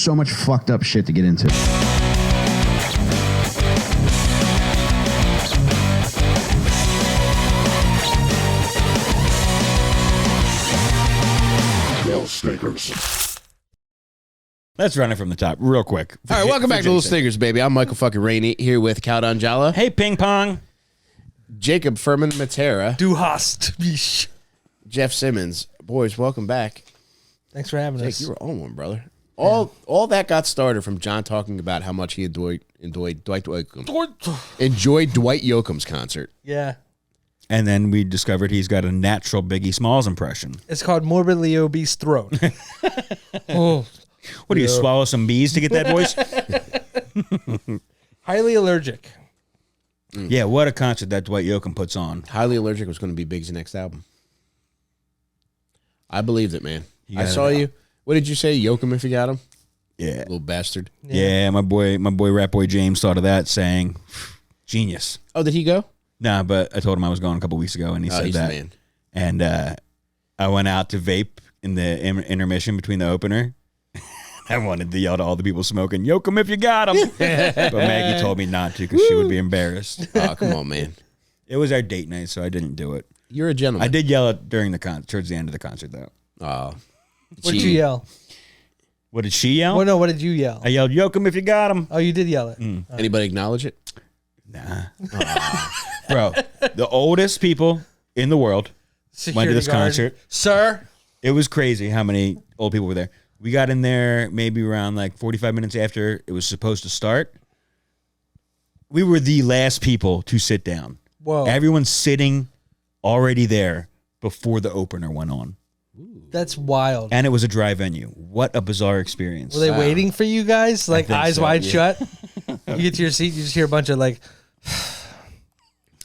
so much fucked up shit to get into. Let's run it from the top real quick. All right, welcome back to Little Stinkers, baby. I'm Michael fucking Rainey here with Cal Donjala. Hey, ping pong. Jacob Furman Mattera. Du hast mich. Jeff Simmons. Boys, welcome back. Thanks for having us. Jake, you were on one, brother. All that got started from John talking about how much he enjoyed Dwight Yoakam's concert. Yeah. And then we discovered he's got a natural Biggie Smalls impression. It's called morbidly obese throat. Oh. What do you swallow some bees to get that voice? Highly allergic. Yeah, what a concert that Dwight Yoakam puts on. Highly Allergic was going to be Big's next album. I believed it, man. I got saw it. you. What did you say? Yoakam if you got him? Yeah. Little bastard. Yeah, my boy Rap Boy James thought of that, saying, genius. Oh, did he go? Nah, but I told him I was going a couple weeks ago, and he said he's that. the man. And I went out to vape in the intermission between the opener. I wanted to yell to all the people smoking, "Yoakum if you got him." But Maggie told me not to because she would be embarrassed. Oh, come on, man. It was our date night, so I didn't do it. You're a gentleman. I did yell it during the towards the end of the concert, though. Oh. What did you yell? What did she yell? Oh, no, what did you yell? I yelled, "Yoakum if you got him." Oh, you did yell it. Anybody acknowledge it? Nah. Bro, the oldest people in the world went to this concert. Sir? It was crazy how many old people were there. We got in there maybe around like 45 minutes after it was supposed to start. We were the last people to sit down. Whoa. Everyone's sitting already there before the opener went on. That's wild. And it was a dry venue. What a bizarre experience. Were they waiting for you guys? Like think eyes so, wide yeah. shut? You get to your seat, you just hear a bunch of like...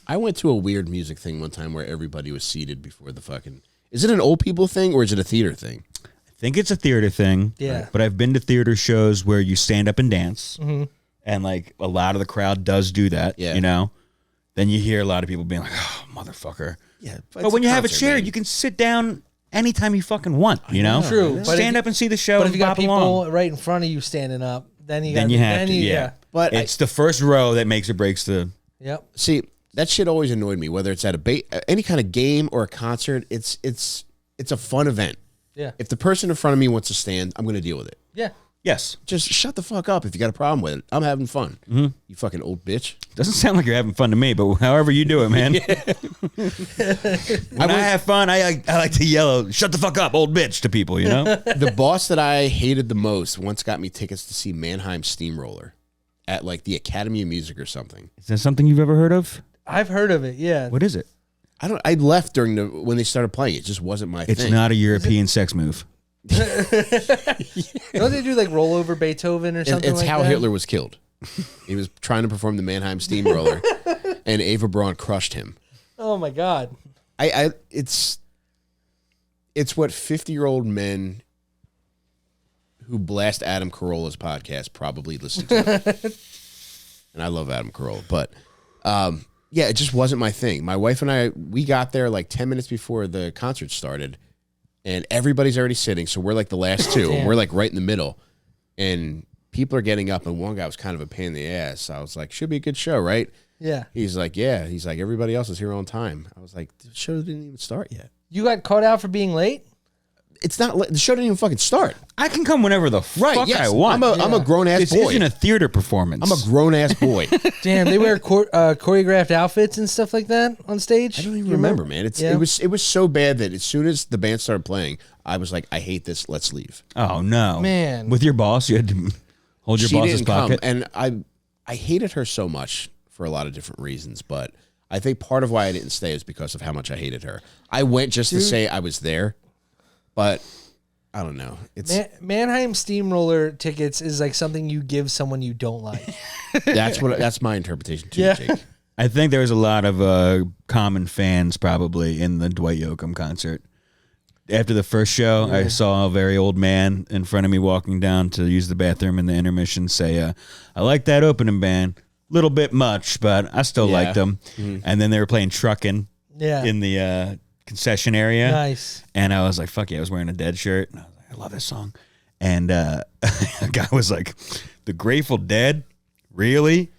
I went to a weird music thing one time where everybody was seated before the fucking... Is it an old people thing or is it a theater thing? I think it's a theater thing. Yeah. But I've been to theater shows where you stand up and dance. Mm-hmm. And like a lot of the crowd does do that, Yeah. you know? Then you hear a lot of people being like, "Oh, motherfucker." Yeah. But when you have a chair, you can sit down anytime you fucking want, you know? True. But Stand if- up and see the show But if and you got bop people along. right in front of you standing up, then you got Then you have to, yeah. But It's the first row that makes or breaks the... Yep. see, that shit always annoyed me, whether it's at any kind of game or a concert. It's a fun event. Yeah. If the person in front of me wants to stand, I'm going to deal with it. Yeah. Yes. Just shut the fuck up if you got a problem with it. I'm having fun. You fucking old bitch. Doesn't sound like you're having fun to me, but however you do it, man. When I have fun, I like to yell, "Shut the fuck up, old bitch," to people, you know? The boss that I hated the most once got me tickets to see Mannheim Steamroller at like the Academy of Music or something. Is that something you've ever heard of? I've heard of it, yeah. What is it? I left during when they started playing. It just wasn't my It's thing. not a European sex move. Don't they do like rollover Beethoven or something It's like how that? Hitler was killed. He was trying to perform the Mannheim Steamroller, and Ava Braun crushed him. Oh my God. It's what 50-year-old men who blast Adam Carolla's podcast probably listen to. And I love Adam Carolla, but yeah, it just wasn't my thing. My wife and we got there like 10 minutes before the concert started, and everybody's already sitting, so we're like the last two, and we're like right in the middle, and people are getting up, and one guy was kind of a pain in the ass. I was like, should be a good show, right? Yeah. He's like, yeah. He's like, everybody else is here on time. I was like, the show didn't even start yet. You got caught out for being late? It's not, the show didn't even fucking start. I can come whenever the fuck I want. I'm a grown-ass This boy. isn't a theater performance. I'm a grown-ass boy. Damn, they wear choreographed outfits and stuff like that on stage? I don't even remember, man. It was so bad that as soon as the band started playing, I was like, I hate this. Let's leave. Oh, no. Man. With your boss, you had to hold your She boss's didn't pocket. come, and I hated her so much for a lot of different reasons, but I think part of why I didn't stay is because of how much I hated her. I went just to say I was there, but I don't know. It's Mannheim Steamroller tickets is like something you give someone you don't like. that's my interpretation too, Yeah. Jake. I think there was a lot of common fans probably in the Dwight Yoakam concert. After the first show, I saw a very old man in front of me walking down to use the bathroom in the intermission say, I like that opening band. Little bit much, but I still liked them. Mm-hmm. And then they were playing Truckin' in the concession area. Nice. And I was like, fuck yeah, I was wearing a Dead shirt. And I was like, I love this song. and a guy was like, "The Grateful Dead, really?"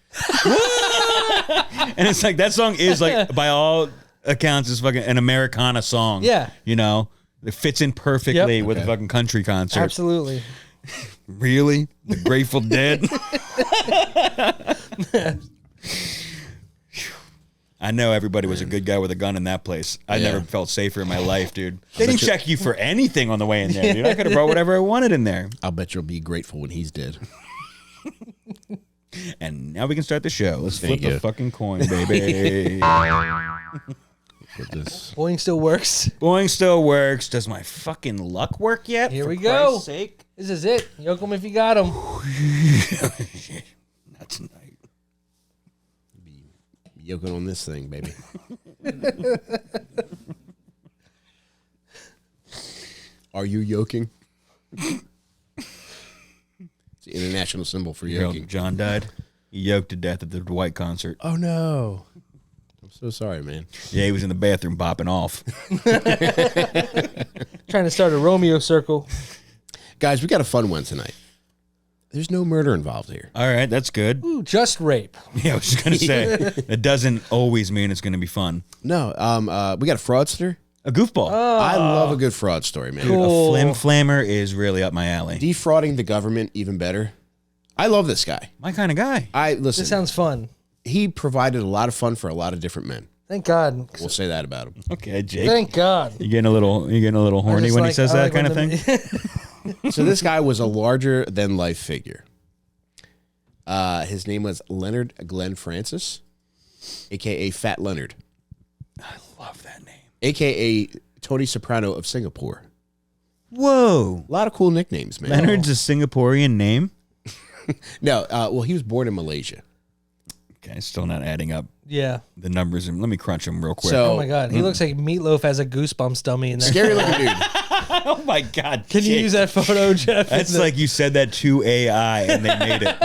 And it's like that song is like by all accounts is fucking an Americana song. Yeah. You know, it fits in perfectly with a fucking country concert. Absolutely. Really? The Grateful Dead? I know everybody was a good guy with a gun in that place. I never felt safer in my life, dude. They didn't check you for anything on the way in there, dude. I could have brought whatever I wanted in there. I'll bet you'll be grateful when he's dead. And now we can start the show. Let's Thank flip you. a fucking coin, baby. Put this. Boing still works. Boing still works. Does my fucking luck work yet? Here for we go. Christ's sake? This is it. Yoke 'em if you got 'em. Not tonight. Be yoking on this thing, baby. Are you yoking? It's the international symbol for yoking. John died. He yoked to death at the Dwight concert. Oh no. I'm so sorry, man. Yeah, he was in the bathroom bopping off. Trying to start a Romeo circle. Guys, we got a fun one tonight. There's no murder involved here. All right, that's good. Ooh, just rape. Yeah, I was just going to say, it doesn't always mean it's going to be fun. No, we got a fraudster. A goofball. I love a good fraud story, man. Dude, Cool. a flim flammer is really up my alley. Defrauding the government, even better. I love this guy. My kind of guy. Listen. This sounds fun. He provided a lot of fun for a lot of different men. Thank God. We'll say that about him. Okay, Jake. Thank God. You getting a little horny just when he like- says I that like kind of when thing? So this guy was a larger than life figure. His name was Leonard Glenn Francis, aka Fat Leonard, Love that name. aka Tony Soprano of Singapore. Whoa. A lot of cool nicknames, man. Leonard's a Singaporean name? No, well, he was born in Malaysia. Okay, still not adding up Yeah. the numbers. Let me crunch them real quick. So- Oh my God. He looks like Meatloaf has a Goosebumps dummy in there. Scary looking dude. oh my God. Can you Jake. use that photo, Jeff? That's like you said that to AI and they made it.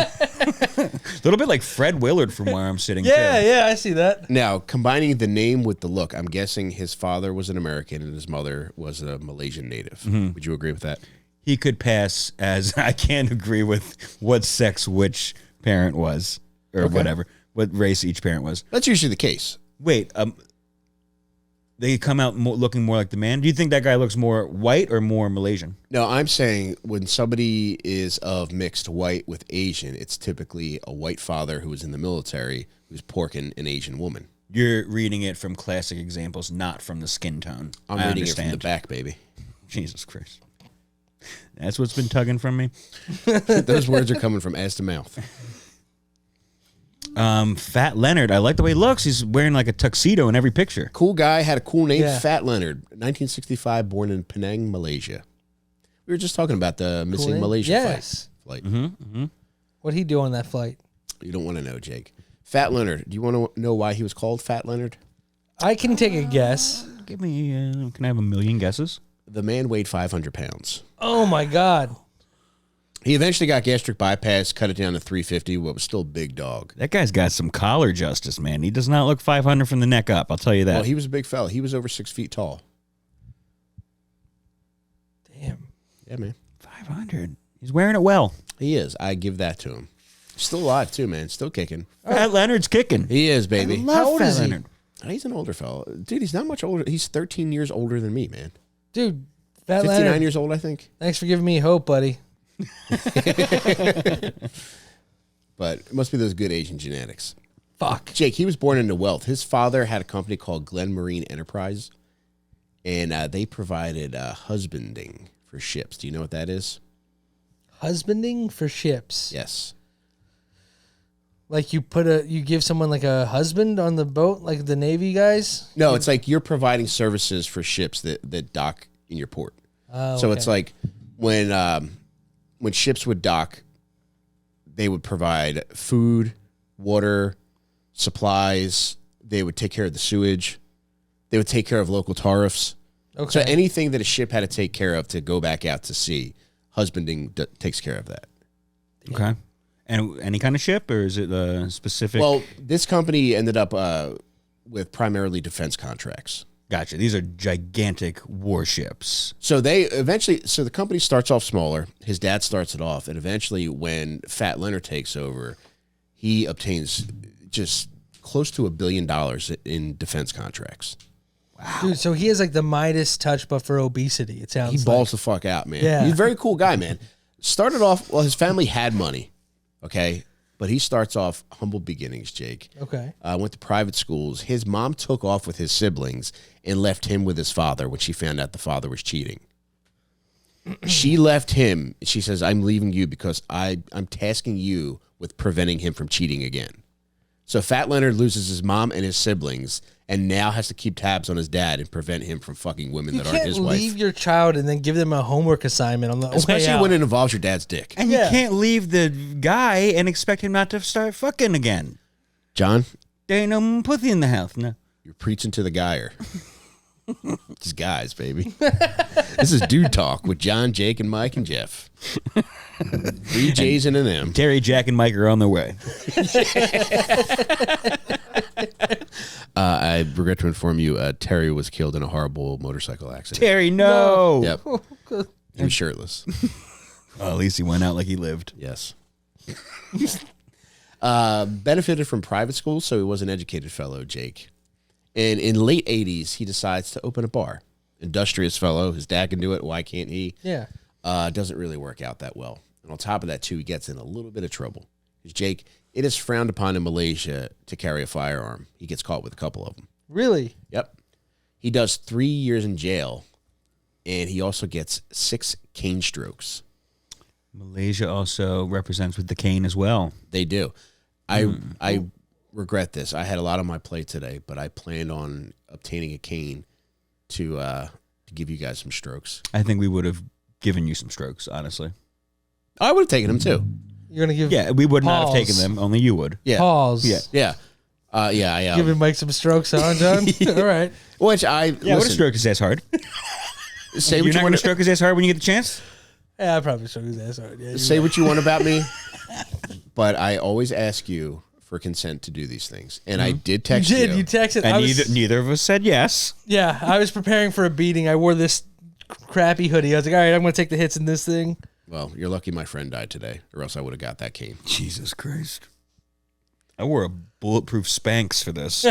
A little bit like Fred Willard from where I'm sitting. Yeah, too. yeah, I see that. Now, combining the name with the look, I'm guessing his father was an American and his mother was a Malaysian native. Would you agree with that? He could pass as I can't agree with what sex which parent was or whatever, what race each parent was. That's usually the case. Wait, they come out looking more like the man. Do you think that guy looks more white or more Malaysian? No, I'm saying when somebody is of mixed white with Asian, it's typically a white father who was in the military who's porking an Asian woman. You're reading it from classic examples, not from the skin tone. I'm I reading understand. it from the back, baby. Jesus Christ. That's what's been tugging from me. Those words are coming from ass to mouth. Fat Leonard. I like the way he looks. He's wearing like a tuxedo in every picture. Cool guy, had a cool name, Yeah. Fat Leonard. 1965, born in Penang, Malaysia. We were just talking about the missing name. Malaysia Yes. flight. What'd he do on that flight? You don't want to know, Jake. Fat Leonard. Do you want to know why he was called Fat Leonard? I can take a guess. Give me, can I have a million guesses? The man weighed 500 pounds. Oh my God. He eventually got gastric bypass, cut it down to 350, but was still a big dog. That guy's got some collar justice, man. He does not look 500 from the neck up. I'll tell you that. Well, he was a big fella. He was over 6 feet tall. Damn. Yeah, man. 500. He's wearing it well. He is. I give that to him. Still alive, too, man. Still kicking. Fat Leonard's kicking. He is, baby. How old is he? He's an older fella. Dude, he's not much older. He's 13 years older than me, man. Dude, Fat 59 Leonard, years old, I think. thanks for giving me hope, buddy. But it must be those good Asian genetics. Fuck. Jake, he was born into wealth. His father had a company called Glen Marine Enterprise, and they provided husbanding for ships. Do you know what that is? Husbanding for ships. Yes. Like you give someone like a husband on the boat, like the Navy guys? No, it's like you're providing services for ships that dock in your port. Oh, So okay. it's like when ships would dock, they would provide food, water, supplies. They would take care of the sewage. They would take care of local tariffs. Okay. So anything that a ship had to take care of to go back out to sea, husbanding takes care of that. Okay. And any kind of ship, or is it a specific? Well, this company ended up with primarily defense contracts. Gotcha. These are gigantic warships. So the company starts off smaller. His dad starts it off, and eventually, when Fat Leonard takes over, he obtains just close to $1 billion in defense contracts. Dude, so he has like the Midas touch, but for obesity. It sounds. He balls the fuck out, man. Yeah. He's a very cool guy, man. Started off, well, his family had money, okay? But he starts off humble beginnings, Jake. Okay. Went to private schools. His mom took off with his siblings and left him with his father when she found out the father was cheating. She left him. She says, I'm leaving you because I'm tasking you with preventing him from cheating again. So Fat Leonard loses his mom and his siblings and now has to keep tabs on his dad and prevent him from fucking women that aren't his You wife. can't leave your child and then give them a homework assignment on the way Especially out. when it involves your dad's dick. And Yeah. you can't leave the guy and expect him not to start fucking again. John, There ain't no pussy in the house, no. you're preaching to the guyer. These guys, baby. This is Dude Talk with John, Jake, and Mike, and Jeff. 3 J's and an M. Terry, Jack, and Mike are on their way. I regret to inform you, Terry was killed in a horrible motorcycle accident. Terry, no. Yep. He was shirtless. Well, at least he went out like he lived. Yes. Benefited from private school, so he was an educated fellow, Jake. And in late 80s, he decides to open a bar. Industrious fellow. His dad can do it. Why can't he? Yeah. Doesn't really work out that well. And on top of that, too, he gets in a little bit of trouble. Because Jake, it is frowned upon in Malaysia to carry a firearm. He gets caught with a couple of them. Really? Yep. He does 3 years in jail, and he also gets 6 cane strokes. Malaysia also represents with the cane as well. They do. I regret this. I had a lot on my plate today, but I planned on obtaining a cane to give you guys some strokes. I think we would have given you some strokes, honestly. I would have taken them too. You're gonna give Yeah, we would not have Pause. taken them. Only you would. Yeah. pause. Yeah. Yeah. I Giving Mike some strokes, huh, John? All right. which I Yeah, I would have listen, stroked his ass hard. say You're what not you going want to stroke his ass hard when you get the chance? Yeah, I probably showed his ass hard. Yeah, you're say right. what you want about me, but I always ask you for consent to do these things. And I did You text did. You texted. And I was, neither of us said yes. yeah, I was preparing for a beating. I wore this crappy hoodie. I was like, all right, I'm going to take the hits in this thing. Well, you're lucky my friend died today, or else I would have got that cane. Jesus Christ. I wore a bulletproof Spanx for this.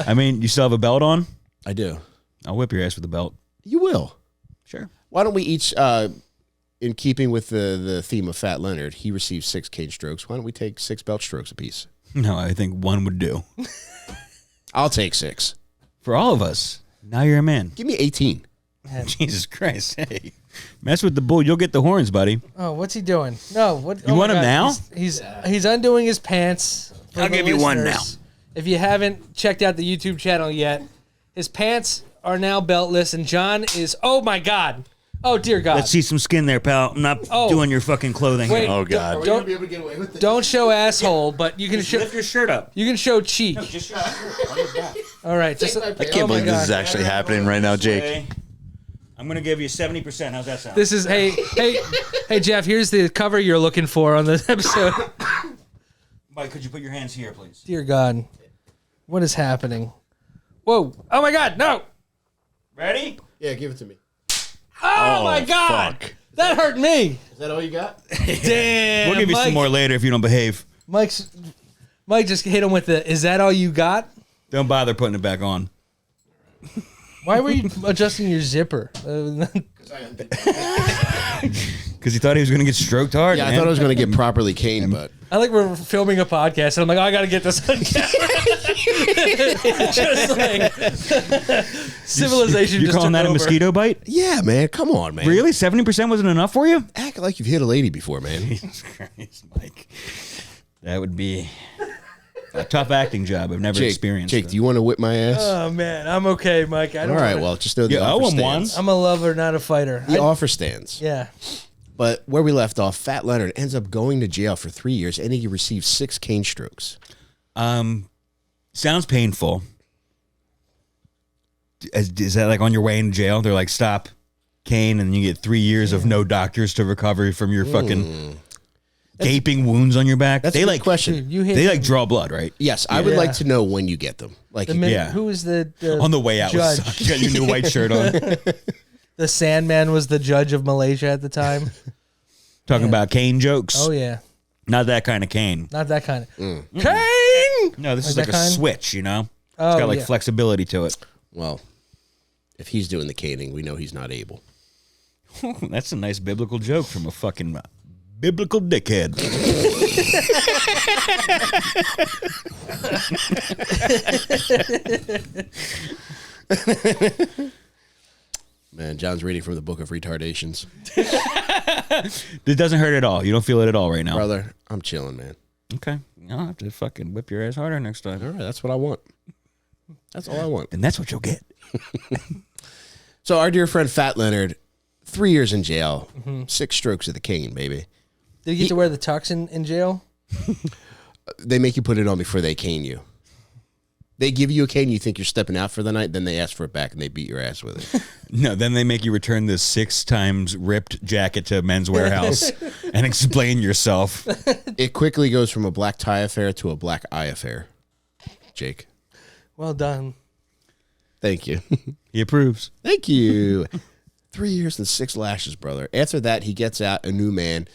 I mean, you still have a belt on? I do. I'll whip your ass with a belt. You will. Sure. Why don't we each, in keeping with the theme of Fat Leonard, he received 6 cane strokes. Why don't we take 6 belt strokes apiece? No, I think one would do. I'll take 6. For all of us. Now you're a man. Give me 18. Jesus Christ. Hey. Mess with the bull, you'll get the horns, buddy. Oh, what's he doing? No, what? You want him now? He's undoing his pants. for I'll the give you one listeners. If you haven't checked out the YouTube channel yet, his pants are now beltless, and John is. Oh my God! Oh dear God! Let's see some skin there, pal. I'm not doing your fucking clothing. Wait, here. Oh, God. Don't, able to get away with it? don't show asshole, but you can show. Lift your shirt up. You can show cheek. Just your shirt on your back. All right. Just, I I can't believe this is actually happening right now, Jake. I'm going to give you 70%. How's that sound? This is hey Jeff. Here's the cover you're looking for on this episode. Mike, could you put your hands here, please? Dear God, what is happening? Whoa! Oh my God! No! Ready? Yeah, give it to me. Oh, my God! Fuck. That hurt me. Is that all you got? Damn. We'll give you Mike, some more later if you don't behave. Mike just hit him with the. Is that all you got? Don't bother putting it back on. Why were you adjusting your zipper? Because he thought he was going to get stroked hard. Yeah, I man. thought I was going to get properly caned, but I like we're filming a podcast, and I'm like, oh, I got to get this on camera. Just like civilization. You're just calling took that a over. mosquito bite? yeah, man, come on, man. Really? 70% wasn't enough for you? Act like you've hit a lady before, man. Jesus Christ, Mike. That would be a tough acting job. I've never Jake, experienced Jake, it. do you want to whip my ass? Oh man, I'm okay, Mike. I All don't. right, wanna- well, just know the You offer owe him stands. one. I'm a lover, not a fighter. The offer stands. Yeah. But where we left off, Fat Leonard ends up going to jail for 3 years, and he receives 6 cane strokes. Sounds painful. Is that like on your way into jail? They're like, stop, cane, and you get 3 years of no doctors to recover from your fucking. gaping wounds on your back. That's They a good like question. Dude, you hit They him. like draw blood, right? Yes, I would Yeah. like to know when you get them. Like, Yeah. Who was the On the way out, judge? you got your new white shirt on. The Sandman was the judge of Malaysia at the time. Talking about cane jokes. Oh yeah, Not that kind of cane. not that kind of Mm. Kane. No, this is Like like that a kind? switch. You know, Oh, it's got like yeah. flexibility to it. well, if he's doing the caning, we know he's not able. That's a nice biblical joke from a fucking biblical dickhead. Man, John's reading from the book of retardations. It doesn't hurt at all. You don't feel it at all right now. Brother, I'm chilling, man. Okay, I'll have to fucking whip your ass harder next time. All right, that's what I want. That's all I want. And that's what you'll get. So our dear friend Fat Leonard, 3 years in jail, 6 strokes of the cane, baby. Did you get to wear the tux in jail? They make you put it on before they cane you. They give you a cane, you think you're stepping out for the night, then they ask for it back and they beat your ass with it. No, then they make you return this 6 times ripped jacket to Men's Warehouse and explain yourself. It quickly goes from a black tie affair to a black eye affair. Jake, Well done. thank you. He approves. Thank you. 3 years and 6 lashes, brother. After that, he gets out a new man.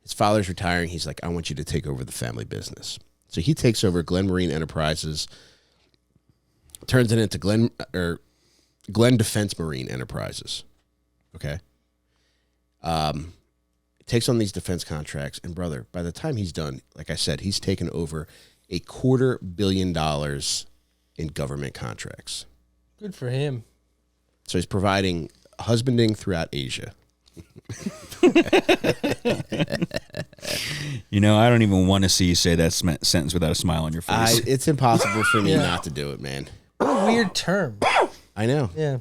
His father's retiring. He's like, I want you to take over the family business. So he takes over Glen Marine Enterprises, turns it into Glen Defense Marine Enterprises. Okay. Takes on these defense contracts. And brother, by the time he's done, like I said, he's taken over $250 million in government contracts. Good for him. So he's providing husbanding throughout Asia. You know, I don't even want to see you say that sentence without a smile on your face. It's impossible for me Yeah. not to do it, man. What a weird term. I know. Yeah.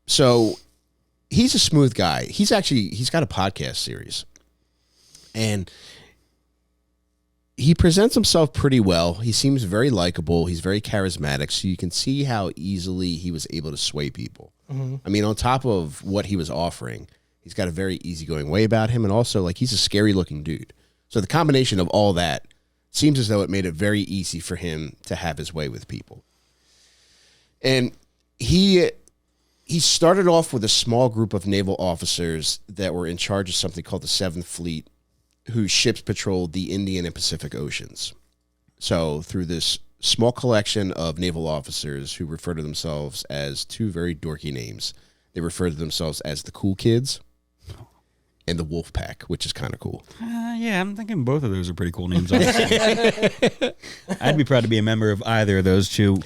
So he's a smooth guy. He's got a podcast series. And he presents himself pretty well. He seems very likable. He's very charismatic. So you can see how easily he was able to sway people. I mean, on top of what he was offering, he's got a very easygoing way about him. And also, like, he's a scary looking dude. So the combination of all that seems as though it made it very easy for him to have his way with people. And he started off with a small group of naval officers that were in charge of something called the 7th Fleet, whose ships patrolled the Indian and Pacific Oceans. So through this small collection of naval officers who refer to themselves as 2 very dorky names, they refer to themselves as the Cool Kids and the Wolf Pack, which is kind of cool. Yeah, I'm thinking both of those are pretty cool names. Honestly. I'd be proud to be a member of either of those 2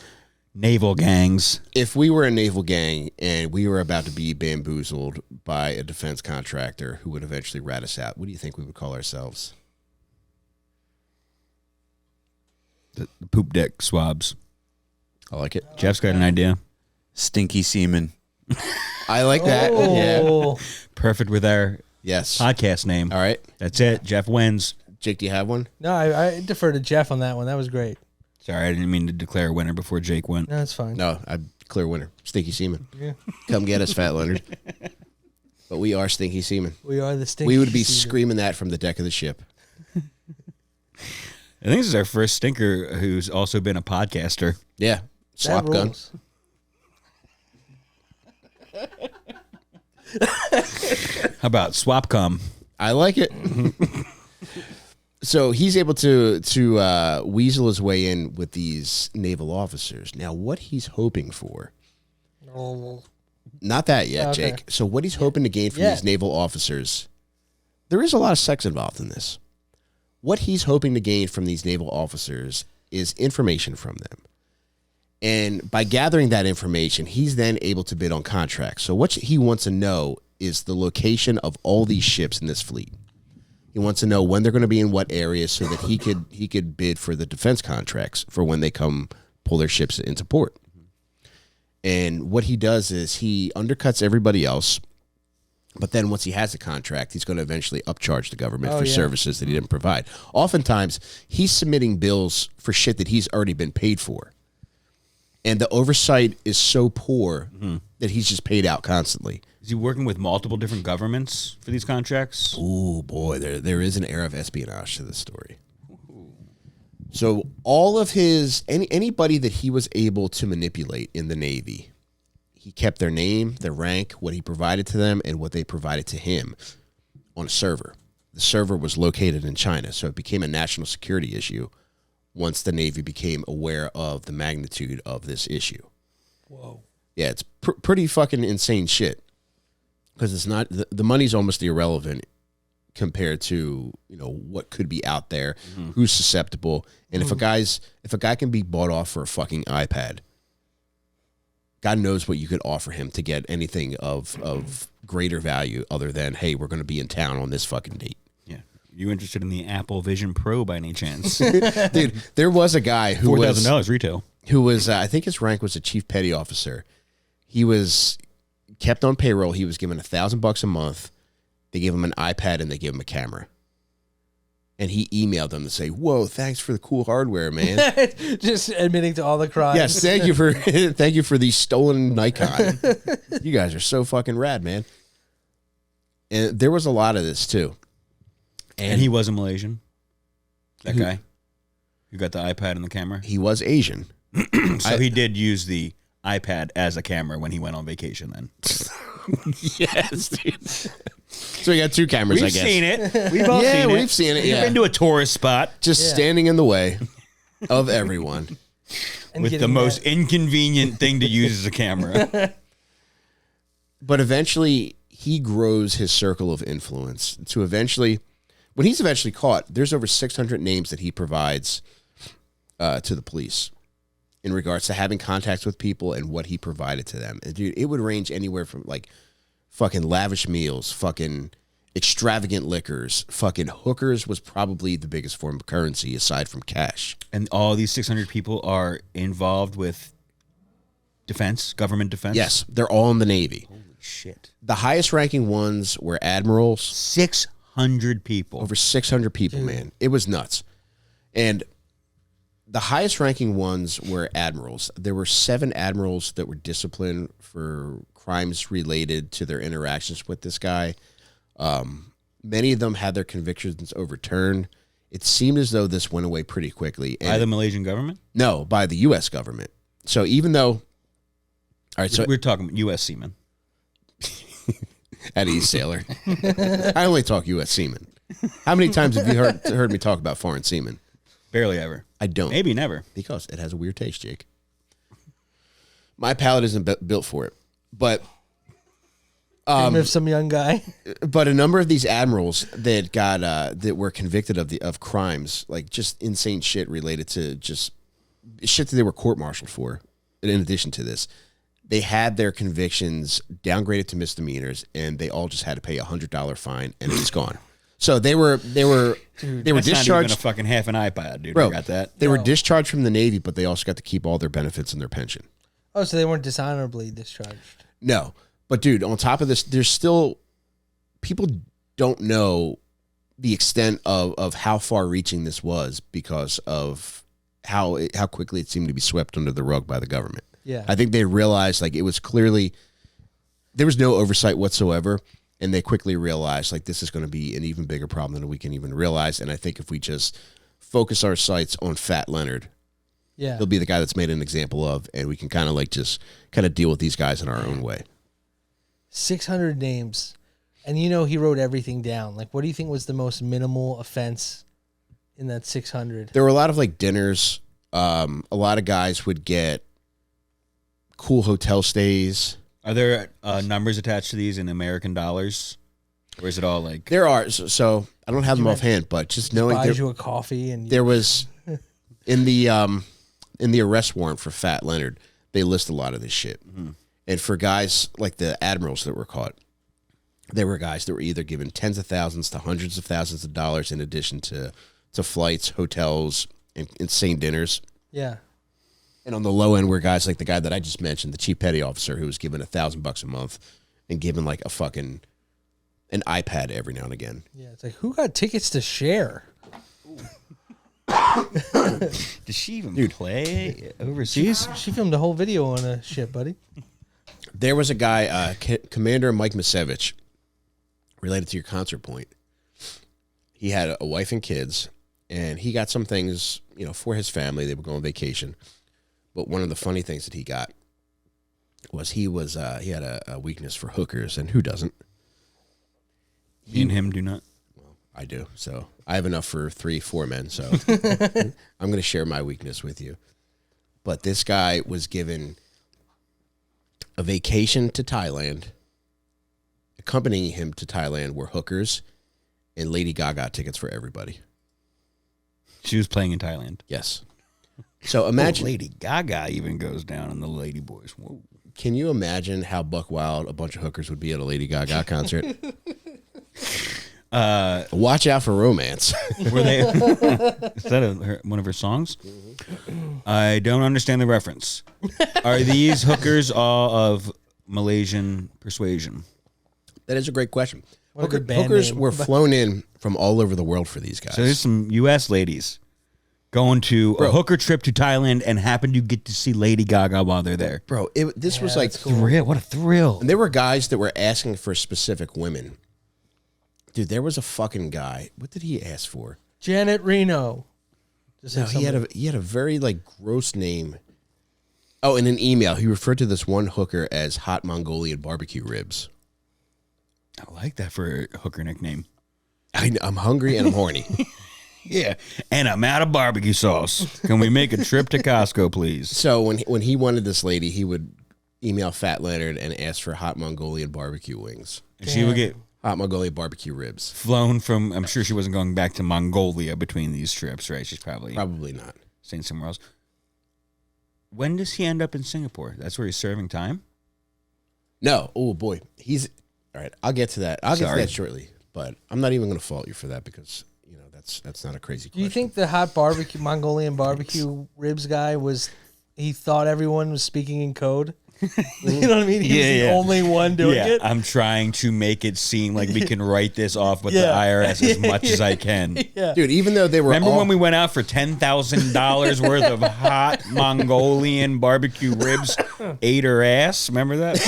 naval gangs. If we were a naval gang and we were about to be bamboozled by a defense contractor who would eventually rat us out, what do you think we would call ourselves? The poop deck swabs. I like it. Jeff's got an idea. Stinky semen. I like that. Yeah. Oh, Perfect with our Yes. podcast name. All right. That's it. Jeff wins. Jake, do you have one? no, I defer to Jeff on that one. That was great. Sorry, I didn't mean to declare a winner before Jake went. No, that's fine. No, I clear winner. Stinky Seaman. Yeah. Come get us, Fat Leonard. But we are Stinky Seaman. We are the stinky. We would be season. screaming that from the deck of the ship. I think this is our first stinker who's also been a podcaster. Yeah. That Slop gun. rules. How about swap cum? I like it. So he's able to weasel his way in with these naval officers. Now, what he's hoping for, Oh, not that yet, Okay. Jake. So what he's hoping to gain from Yeah. these naval officers, there is a lot of sex involved in this. What he's hoping to gain from these naval officers is information from them. And by gathering that information, he's then able to bid on contracts. So what he wants to know is the location of all these ships in this fleet. He wants to know when they're going to be in what areas so that he could bid for the defense contracts for when they come pull their ships into port. And what he does is he undercuts everybody else, but then once he has a contract, he's going to eventually upcharge the government for services that he didn't provide. Oftentimes, he's submitting bills for shit that he's already been paid for. And the oversight is so poor that he's just paid out constantly. Is he working with multiple different governments for these contracts? Ooh, boy, there is an air of espionage to this story. So all of anybody that he was able to manipulate in the Navy, he kept their name, their rank, what he provided to them, and what they provided to him on a server. The server was located in China, so it became a national security issue once the Navy became aware of the magnitude of this issue. Whoa. Yeah, it's pretty fucking insane shit. Because it's not the money's almost irrelevant compared to what could be out there, who's susceptible, and if a guy can be bought off for a fucking iPad, God knows what you could offer him to get anything of greater value other than, hey, we're going to be in town on this fucking date. Yeah. You interested in the Apple Vision Pro by any chance? Dude, there was a guy who was $4,000 retail. Who was I think his rank was a chief petty officer. He was kept on payroll. He was given $1,000 a month. They gave him an iPad and they gave him a camera. And he emailed them to say, "Whoa, thanks for the cool hardware, man." Just admitting to all the crimes. Yes, thank you for the stolen Nikon. You guys are so fucking rad, man. And there was a lot of this too. And he was a Malaysian. That guy who got the iPad and the camera. He was Asian. So he did use the iPad as a camera when he went on vacation then. Yes, dude. So we got two cameras, I guess. We've seen it. We've all seen it. We've seen it. You've Yeah. been to a tourist spot. Just standing in the way of everyone. And With the getting most that- inconvenient thing to use as a camera. But eventually, he grows his circle of influence to eventually, when he's eventually caught, there's over 600 names that he provides to the police in regards to having contacts with people and what he provided to them. And dude, it would range anywhere from like fucking lavish meals, fucking extravagant liquors, fucking hookers was probably the biggest form of currency aside from cash. And all these 600 people are involved with defense, government defense? Yes, they're all in the Navy. Holy shit. The highest ranking ones were admirals. 600 people. Over 600 people, man. It was nuts. And the highest ranking ones were admirals. There were 7 admirals that were disciplined for crimes related to their interactions with this guy. Many of them had their convictions overturned. It seemed as though this went away pretty quickly. By the Malaysian government? No, by the U.S. government. So even though... All right, so We're talking U.S. seamen. at East Sailor. I only talk U.S. seamen. How many times have you heard me talk about foreign seamen? Barely ever. I don't. Maybe never. Because it has a weird taste, Jake. My palate isn't built for it. But Name of some young guy. but a number of these admirals that got that were convicted of crimes, like just insane shit related to just shit that they were court-martialed for. In addition to this, they had their convictions downgraded to misdemeanors, and they all just had to pay $100 fine, and it's gone. So they were That's not even discharged. a fucking half an iPad, dude. Bro, I got that. They were No. discharged from the Navy, but they also got to keep all their benefits and their pension. Oh, so they weren't dishonorably discharged. No. But dude, on top of this, there's still people don't know the extent of how far reaching this was because of how quickly it seemed to be swept under the rug by the government. Yeah. I think they realized like it was clearly there was no oversight whatsoever, and they quickly realized like this is going to be an even bigger problem than we can even realize. And I think if we just focus our sights on Fat Leonard, Yeah. he'll be the guy that's made an example of, and we can kind of like just kind of deal with these guys in our own way. 600 names. And he wrote everything down. Like, what do you think was the most minimal offense in that 600? There were a lot of like dinners. A lot of guys would get cool hotel stays. Are there numbers attached to these in American dollars? Or is it all like... There are. So I don't have them offhand, but just knowing Buys you a coffee and there was in the arrest warrant for Fat Leonard, they list a lot of this shit. Mm-hmm. And for guys like the admirals that were caught, there were guys that were either given tens of thousands to hundreds of thousands of dollars in addition to flights, hotels, and insane dinners. Yeah. And on the low end were guys like the guy that I just mentioned, the chief petty officer, who was given $1,000 a month and given like an iPad every now and again. Yeah. It's like, who got tickets to share? Does she even play overseas? She filmed a whole video on a ship, buddy. There was a guy, Commander Mike Misevich, related to your concert point. He had a wife and kids, and he got some things, for his family. They were going on vacation. But one of the funny things that he got was he had a weakness for hookers, and who doesn't? Me and him do not. Well, I do. So I have enough for 3-4 men. So I'm going to share my weakness with you. But this guy was given a vacation to Thailand. Accompanying him to Thailand were hookers and Lady Gaga tickets for everybody. She was playing in Thailand. Yes. So imagine Lady Gaga even goes down on the Lady Boys. Whoa. Can you imagine how buck wild a bunch of hookers would be at a Lady Gaga concert? Watch out for romance. Were they? Is that one of her songs? I don't understand the reference. Are these hookers all of Malaysian persuasion? That is a great question. What a good band Hookers name. were flown in from all over the world for these guys. So there's some U.S. ladies going to a hooker trip to Thailand and happen to get to see Lady Gaga while they're there. Bro, this was like Thrill. What a thrill. And there were guys that were asking for specific women. Dude, there was a fucking guy. What did he ask for? Janet Reno. No, he had a very gross name. Oh, in an email, he referred to this one hooker as hot Mongolian barbecue ribs. I like that for a hooker nickname. I'm hungry and I'm horny. Yeah, and I'm out of barbecue sauce. Can we make a trip to Costco, please? So when he wanted this lady, he would email Fat Leonard and ask for hot Mongolian barbecue wings. And she would get Hot Mongolian barbecue ribs. flown from, I'm sure she wasn't going back to Mongolia between these trips, right? She's probably Not. staying somewhere else. When does he end up in Singapore? That's where he's serving time? No. Oh, boy. All right, I'll get to that. I'll get to Sorry. that shortly. But I'm not even going to fault you for that because, that's not a crazy question. Do you think the hot barbecue Mongolian barbecue ribs guy he thought everyone was speaking in code? You know what I mean? He was the only one doing it. I'm trying to make it seem like we can write this off with the IRS as much as I can. Yeah. Dude, even though they were Remember when we went out for $10,000 worth of hot Mongolian barbecue ribs, ate her ass? Remember that?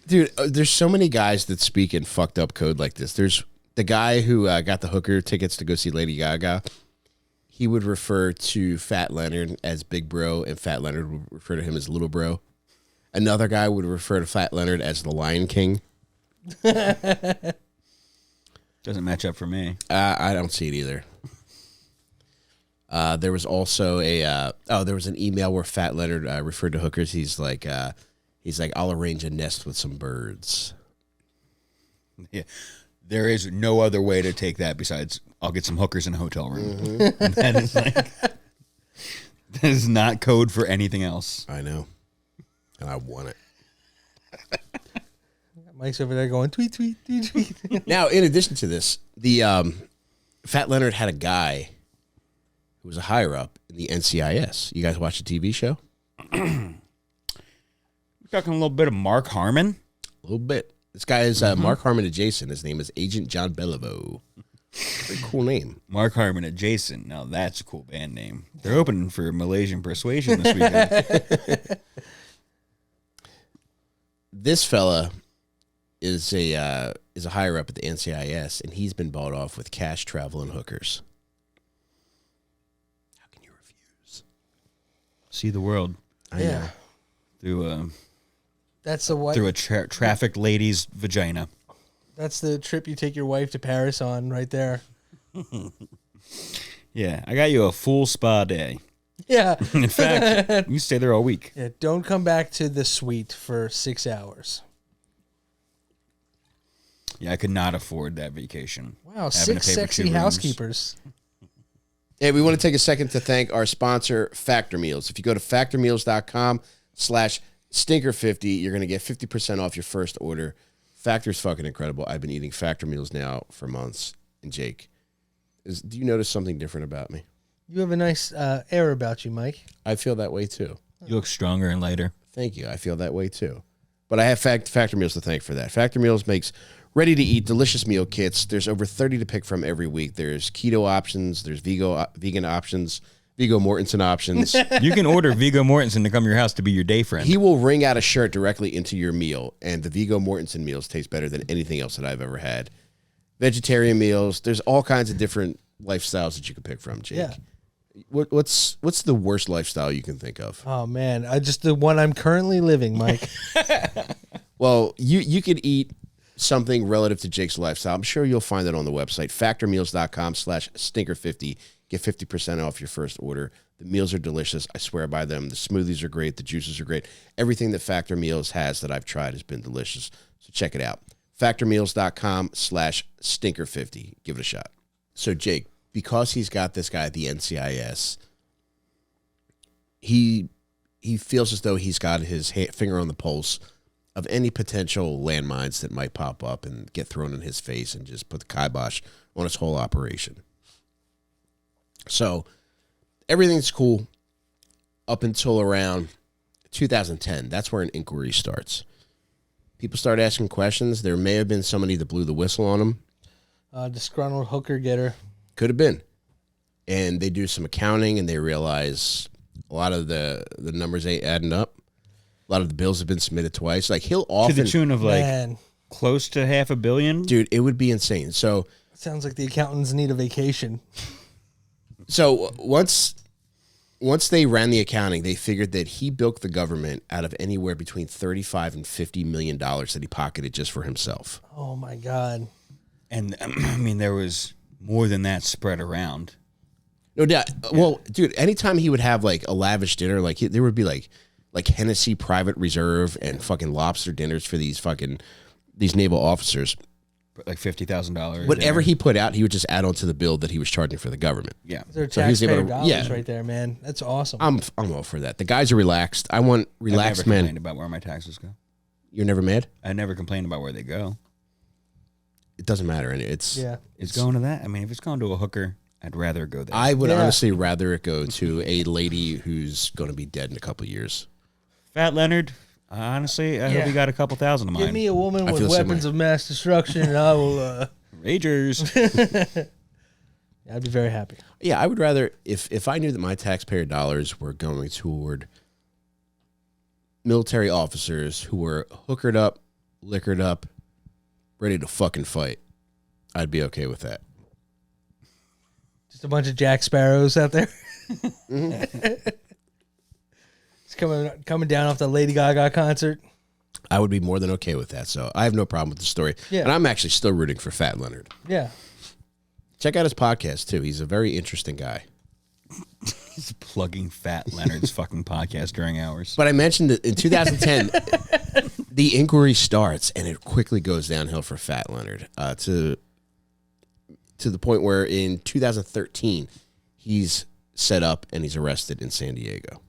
Dude, there's so many guys that speak in fucked up code like this. There's the guy who got the hooker tickets to go see Lady Gaga. He would refer to Fat Leonard as Big Bro, and Fat Leonard would refer to him as Little Bro. Another guy would refer to Fat Leonard as the Lion King. Doesn't match up for me. I don't see it either. There was also there was an email where Fat Leonard referred to hookers. He's like, I'll arrange a nest with some birds. Yeah. There is no other way to take that besides I'll get some hookers in a hotel room. Mm-hmm. That is not code for anything else. I know. And I want it. Mike's over there going tweet, tweet, tweet, tweet. Now, in addition to this, the Fat Leonard had a guy who was a higher up in the NCIS. You guys watch the TV show? We're talking a little bit of Mark Harmon. A little bit. This guy is Mark Harmon adjacent. His name is Agent Jon Delcollo. Very cool name. Mark Harmon adjacent. Now that's a cool band name. They're opening for Malaysian Persuasion this weekend. This fella is a higher up at the NCIS, and he's been bought off with cash, travel, and hookers. How can you refuse? See the world I know. through That's the what? through a trafficked lady's vagina. That's the trip you take your wife to Paris on, right there. Yeah, I got you a full spa day. Yeah. In fact, you stay there all week. Yeah. Don't come back to the suite for 6 hours. Yeah, I could not afford that vacation. Wow, Having to 6 pay for 2 sexy rooms. housekeepers. Hey, we want to take a second to thank our sponsor, Factor Meals. If you go to factormeals.com/stinker50, you're going to get 50% off your first order. Factor's fucking incredible. I've been eating Factor Meals now for months. And Jake, do you notice something different about me? You have a nice air about you, Mike. I feel that way too. You look stronger and lighter. Thank you. I feel that way too. But I have Factor Meals to thank for that. Factor Meals makes ready-to-eat, delicious meal kits. There's over 30 to pick from every week. There's keto options. There's vegan options. Viggo Mortensen options. You can order Viggo Mortensen to come to your house to be your day friend. He will wring out a shirt directly into your meal, and the Viggo Mortensen meals taste better than anything else that I've ever had. Vegetarian meals. There's all kinds of different lifestyles that you can pick from, Jake. Yeah. What's the worst lifestyle you can think of? Oh man, the one I'm currently living, Mike. Well, you could eat something relative to Jake's lifestyle. I'm sure you'll find it on the website, factormeals.com/stinker50. Get 50% off your first order. The meals are delicious. I swear by them. The smoothies are great. The juices are great. Everything that Factor Meals has that I've tried has been delicious. So check it out. Factormeals.com/stinker50. Give it a shot. So Jake, because he's got this guy at the NCIS, he feels as though he's got his finger on the pulse of any potential landmines that might pop up and get thrown in his face and just put the kibosh on his whole operation. So everything's cool up until around 2010. That's where an inquiry starts. People start asking questions. There may have been somebody that blew the whistle on him. Disgruntled hooker getter. Could have been. And they do some accounting and they realize a lot of the numbers ain't adding up. A lot of the bills have been submitted twice. Like he'll often to the tune of like Man, close to $500 million. dude, it would be insane. So sounds like the accountants need a vacation. once they ran the accounting, they figured that he bilked the government out of anywhere between $35 and $50 million that he pocketed just for himself. Oh my God. And I mean, there was more than that spread around. No doubt. Well, dude, anytime he would have like a lavish dinner, like there would be like Hennessy Private Reserve and fucking lobster dinners for these naval officers. Like $50,000. Whatever he put out, he would just add on to the bill that he was charging for the government. Yeah. They're So he's able taxpayer to- dollars yeah. right there, man. That's awesome. I'm all for that. The guys are relaxed. I want I relaxed never men. complained about where my taxes go. You're never mad? I never complained about where they go. It doesn't matter. It's yeah. It's going to that. I mean, if it's going to a hooker, I'd rather go there. I would Yeah. honestly rather it go to a lady who's going to be dead in a couple of years. Fat Leonard, honestly, I Yeah. hope he got a couple thousand of mine. Give me a woman I with feel the same weapons way. of mass destruction, and I will. Ragers. I'd be very happy. Yeah, I would rather if I knew that my taxpayer dollars were going toward military officers who were hookered up, liquored up, ready to fucking fight, I'd be okay with that. Just a bunch of Jack Sparrows out there. Mm-hmm. It's coming down off the Lady Gaga concert. I would be more than okay with that. So I have no problem with the story. Yeah. And I'm actually still rooting for Fat Leonard. Yeah. Check out his podcast, too. He's a very interesting guy. He's plugging Fat Leonard's fucking podcast during hours. But I mentioned that in 2010, the inquiry starts, and it quickly goes downhill for Fat Leonard to the point where in 2013, he's set up and he's arrested in San Diego.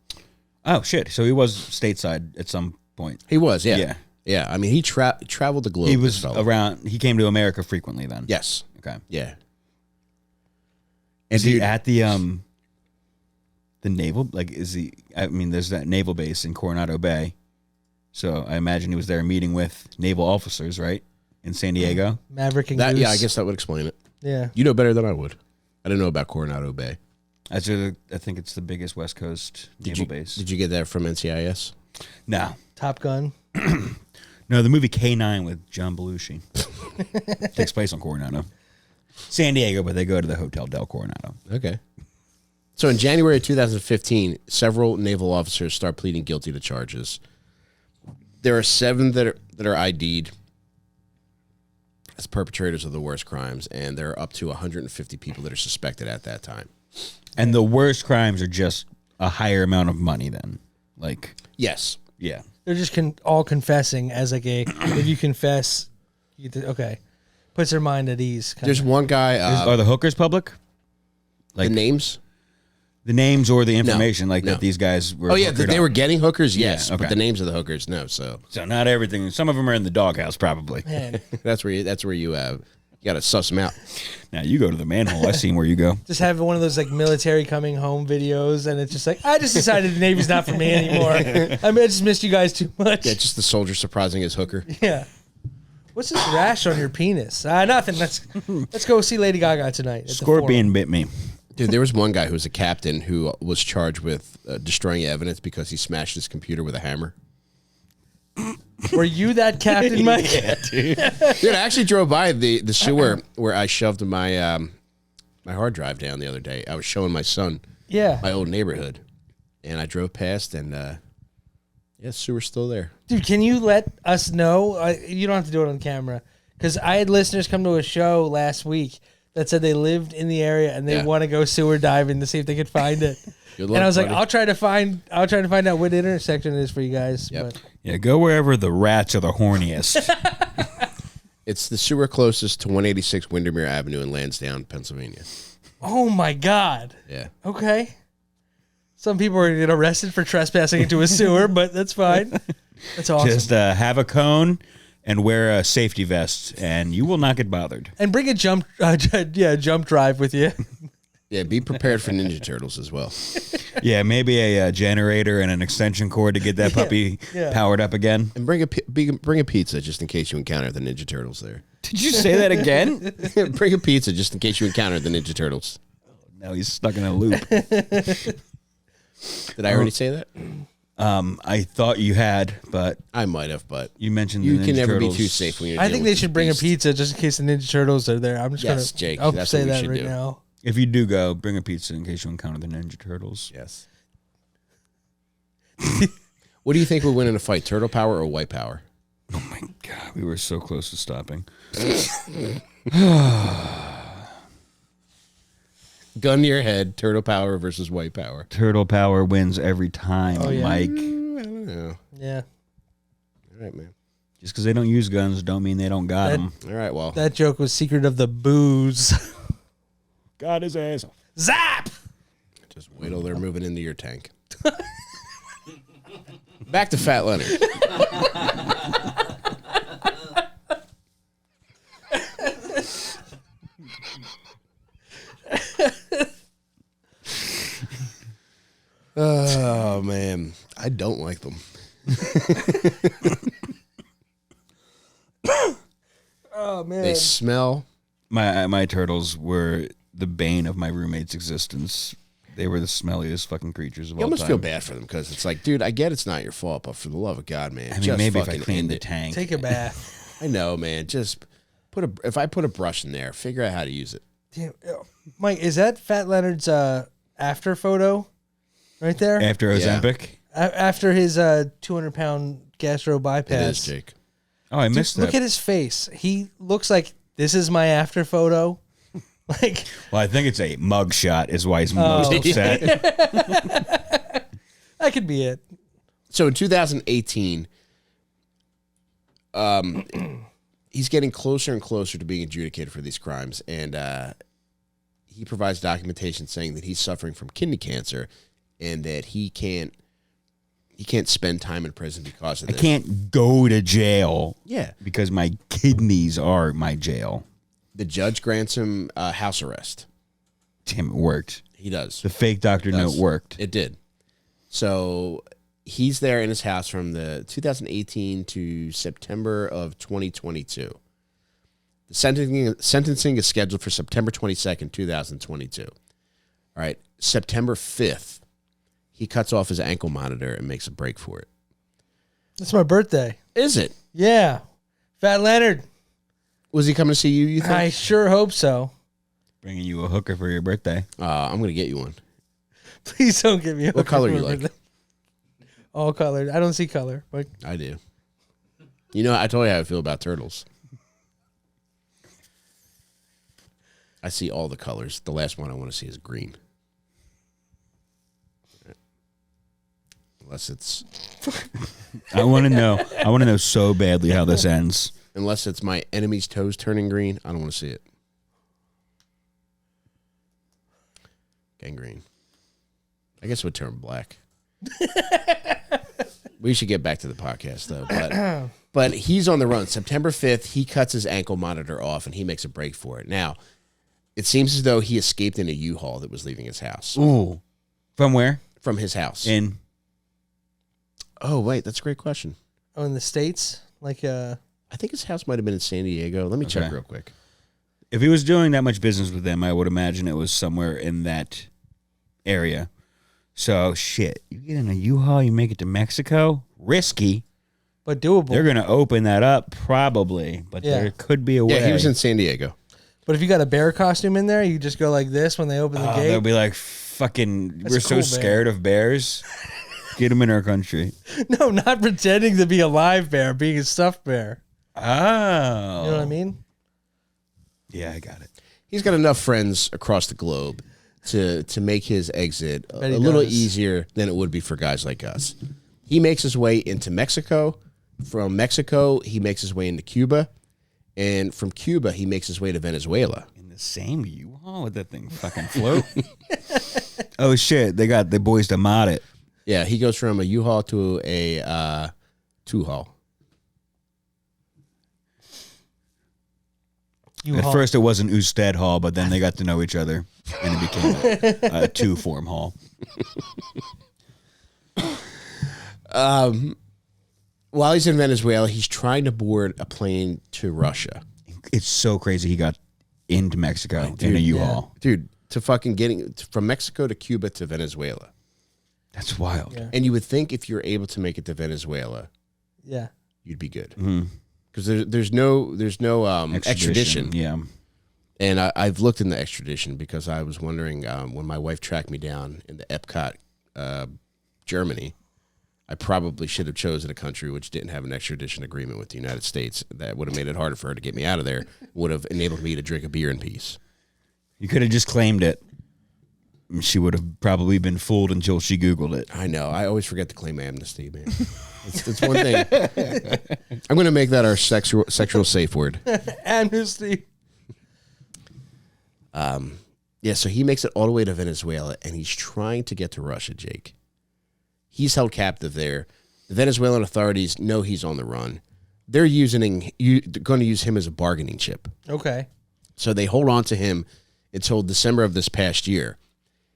Oh, shit. So he was stateside at some point. He was, yeah. Yeah. Yeah, I mean, he traveled the globe. He this was fella. around. He came to America frequently then. Yes. Okay. Yeah. Is And he dude, at the naval? Like, is he? I mean, there's that naval base in Coronado Bay, so I imagine he was there meeting with naval officers, right, in San Diego. Maverick and that, Goose. yeah, I guess that would explain it. Yeah. You know better than I would. I didn't know about Coronado Bay. I think it's the biggest West Coast naval base. Did you get that from NCIS? No, Top Gun. no, the movie K9 with John Belushi takes place on Coronado, San Diego, but they go to the Hotel Del Coronado. Okay. So in January of 2015, several naval officers start pleading guilty to charges. There are 7 that are ID'd as perpetrators of the worst crimes, and there are up to 150 people that are suspected at that time. And the worst crimes are just a higher amount of money then. Like, Yes. yeah. They're just all confessing as like a. If you confess, you get to, okay, puts their mind at ease. kinda. There's one guy, Are the hookers public? the names? The names or the information, like no. that these guys were. Oh, yeah, hookered they up. were getting hookers, yes, Yeah, okay. but the names of the hookers, no. So So not everything. Some of them are in the doghouse, probably. Man, that's where you have You got to suss them out. Now you go to the manhole. I seen where you go. Just have one of those like military coming home videos, and it's just like, I just decided the Navy's not for me anymore. I just missed you guys too much. Yeah, just the soldier surprising his hooker. Yeah. What's this rash on your penis? Nothing. Let's go see Lady Gaga tonight. At Scorpion bit me. Dude, there was one guy who was a captain who was charged with destroying evidence because he smashed his computer with a hammer. Were you that captain, Mike? Yeah, dude. Dude, I actually drove by the sewer where I shoved my my hard drive down the other day. I was showing my son Yeah. my old neighborhood, and I drove past, and yeah, sewer's still there. Dude, can you let us know? You don't have to do it on camera. Because I had listeners come to a show last week that said they lived in the area and they want to go sewer diving to see if they could find it. Good luck, And I was like, buddy. I'll try to find out what intersection it is for you guys. Yep. But Yeah, go wherever the rats are the horniest. It's the sewer closest to 186 Windermere Avenue in Lansdowne, Pennsylvania. oh my God. Yeah. Okay. Some people are getting arrested for trespassing into a sewer, but that's fine. That's awesome. Just have a cone and wear a safety vest, and you will not get bothered. And bring a jump drive with you. Yeah, be prepared for Ninja Turtles as well. Yeah, maybe a generator and an extension cord to get that puppy powered up again. And bring a pizza just in case you encounter the Ninja Turtles there. Did you say that again? Bring a pizza just in case you encounter the Ninja Turtles. No, he's stuck in a loop. Did I already say that? I thought you had, but I might have, but you mentioned you the can Ninja never Turtles. be too safe when you're I dealing think with they this should bring beast. a pizza just in case the Ninja Turtles are there. I'm just Yes, gonna. Jake, I'll that's say what we that should right do. now. If you do go, bring a pizza in case you encounter the Ninja Turtles. Yes. What do you think would win in a fight, turtle power or white power? Oh my God, we were so close to stopping. Gun to your head, turtle power versus white power. Turtle power wins every time, Oh, yeah. Mike. I don't know. Yeah, All right, man. Just because they don't use guns don't mean they don't got them. All right, well. that joke was secret of the booze. Got his ass. Zap. Just wait till they're moving into your tank. Back to Fat Leonard. Oh, man. I don't like them. Oh man. They smell. My turtles were the bane of my roommate's existence. They were the smelliest fucking creatures of You all almost time. feel bad for them because it's like, dude, I get it's not your fault, but for the love of God, man. I mean, just maybe if I fucking cleaned end the it. tank. Take a bath. I know, man. Just if I put a brush in there, figure out how to use it. Damn. Mike, is that Fat Leonard's after photo right there? After Yeah. Ozempic. After his 200-pound gastro bypass. It is, Jake. Oh, I Dude, missed that. look at his face. He looks like this is my after photo. Like, Well, I think it's a mug shot is why he's most upset. that could be it. So in 2018, he's getting closer and closer to being adjudicated for these crimes, and he provides documentation saying that he's suffering from kidney cancer and that he can't spend time in prison because of I this. can't go to jail Yeah. because my kidneys are my jail. The judge grants him house arrest. Damn, it worked. He does. The fake doctor note worked. It did. So he's there in his house from the 2018 to September of 2022. The sentencing is scheduled for September 22nd, 2022. All right. September 5th, he cuts off his ankle monitor and makes a break for it. It's my birthday. Is it? Yeah. Fat Leonard. Was he coming to see you think? I sure hope so. Bringing you a hooker for your birthday. I'm going to get you one. Please don't give me a What color for you my like? birthday. All colored. I don't see color. But I do. You know, I told you how I feel about turtles. I see all the colors. The last one I want to see is green. Unless it's I want to know. I want to know so badly how this ends. my enemy's toes turning green, I don't want to see it. Gangrene. I guess it would turn black. We should get back to the podcast, though. But he's on the run. September 5th, he cuts his ankle monitor off, and he makes a break for it. Now, it seems as though he escaped in a U-Haul that was leaving his house. Ooh. From where? From his house. Oh, wait, that's a great question. Oh, in the States? Like, I think his house might have been in San Diego. Let me check real quick. If he was doing that much business with them, I would imagine it was somewhere in that area. So, shit, you get in a U-Haul, you make it to Mexico? Risky. but doable. They're going to open that up probably, but there could be a way. Yeah, he was in San Diego. But if you got a bear costume in there, you just go like this when they open the gate. They'll be like, fucking, That's we're cool, so scared of bears. Get them in our country. No, not pretending to be a live bear, being a stuffed bear. Oh. You know what I mean? Yeah, I got it. He's got enough friends across the globe to make his exit a Bet he little does. easier than it would be for guys like us. He makes his way into Mexico. From Mexico, he makes his way into Cuba. And from Cuba, he makes his way to Venezuela. In the same U-Haul with that thing fucking float. Oh, shit. They got the boys to mod it. Yeah, he goes from a U-Haul to a two-haul. At first, it was an Usted Hall, but then they got to know each other, and it became a two-form hall. While he's in Venezuela, he's trying to board a plane to Russia. It's so crazy he got into Mexico in a U-Haul. Dude, to fucking getting from Mexico to Cuba to Venezuela. That's wild. Yeah. And you would think if you're able to make it to Venezuela, Yeah. you'd be good. Mm-hmm. Because there's no extradition. Yeah. And I've looked in the extradition because I was wondering when my wife tracked me down in the Epcot, Germany, I probably should have chosen a country which didn't have an extradition agreement with the United States. That would have made it harder for her to get me out of there. Would have enabled me to drink a beer in peace. You could have just claimed it. She would have probably been fooled until she Googled it. I know. I always forget to claim amnesty, man. It's one thing. I'm going to make that our sexual safe word. Amnesty. Yeah, so he makes it all the way to Venezuela, and he's trying to get to Russia, Jake. He's held captive there. The Venezuelan authorities know he's on the run. They're going to use him as a bargaining chip. Okay. So they hold on to him until December of this past year.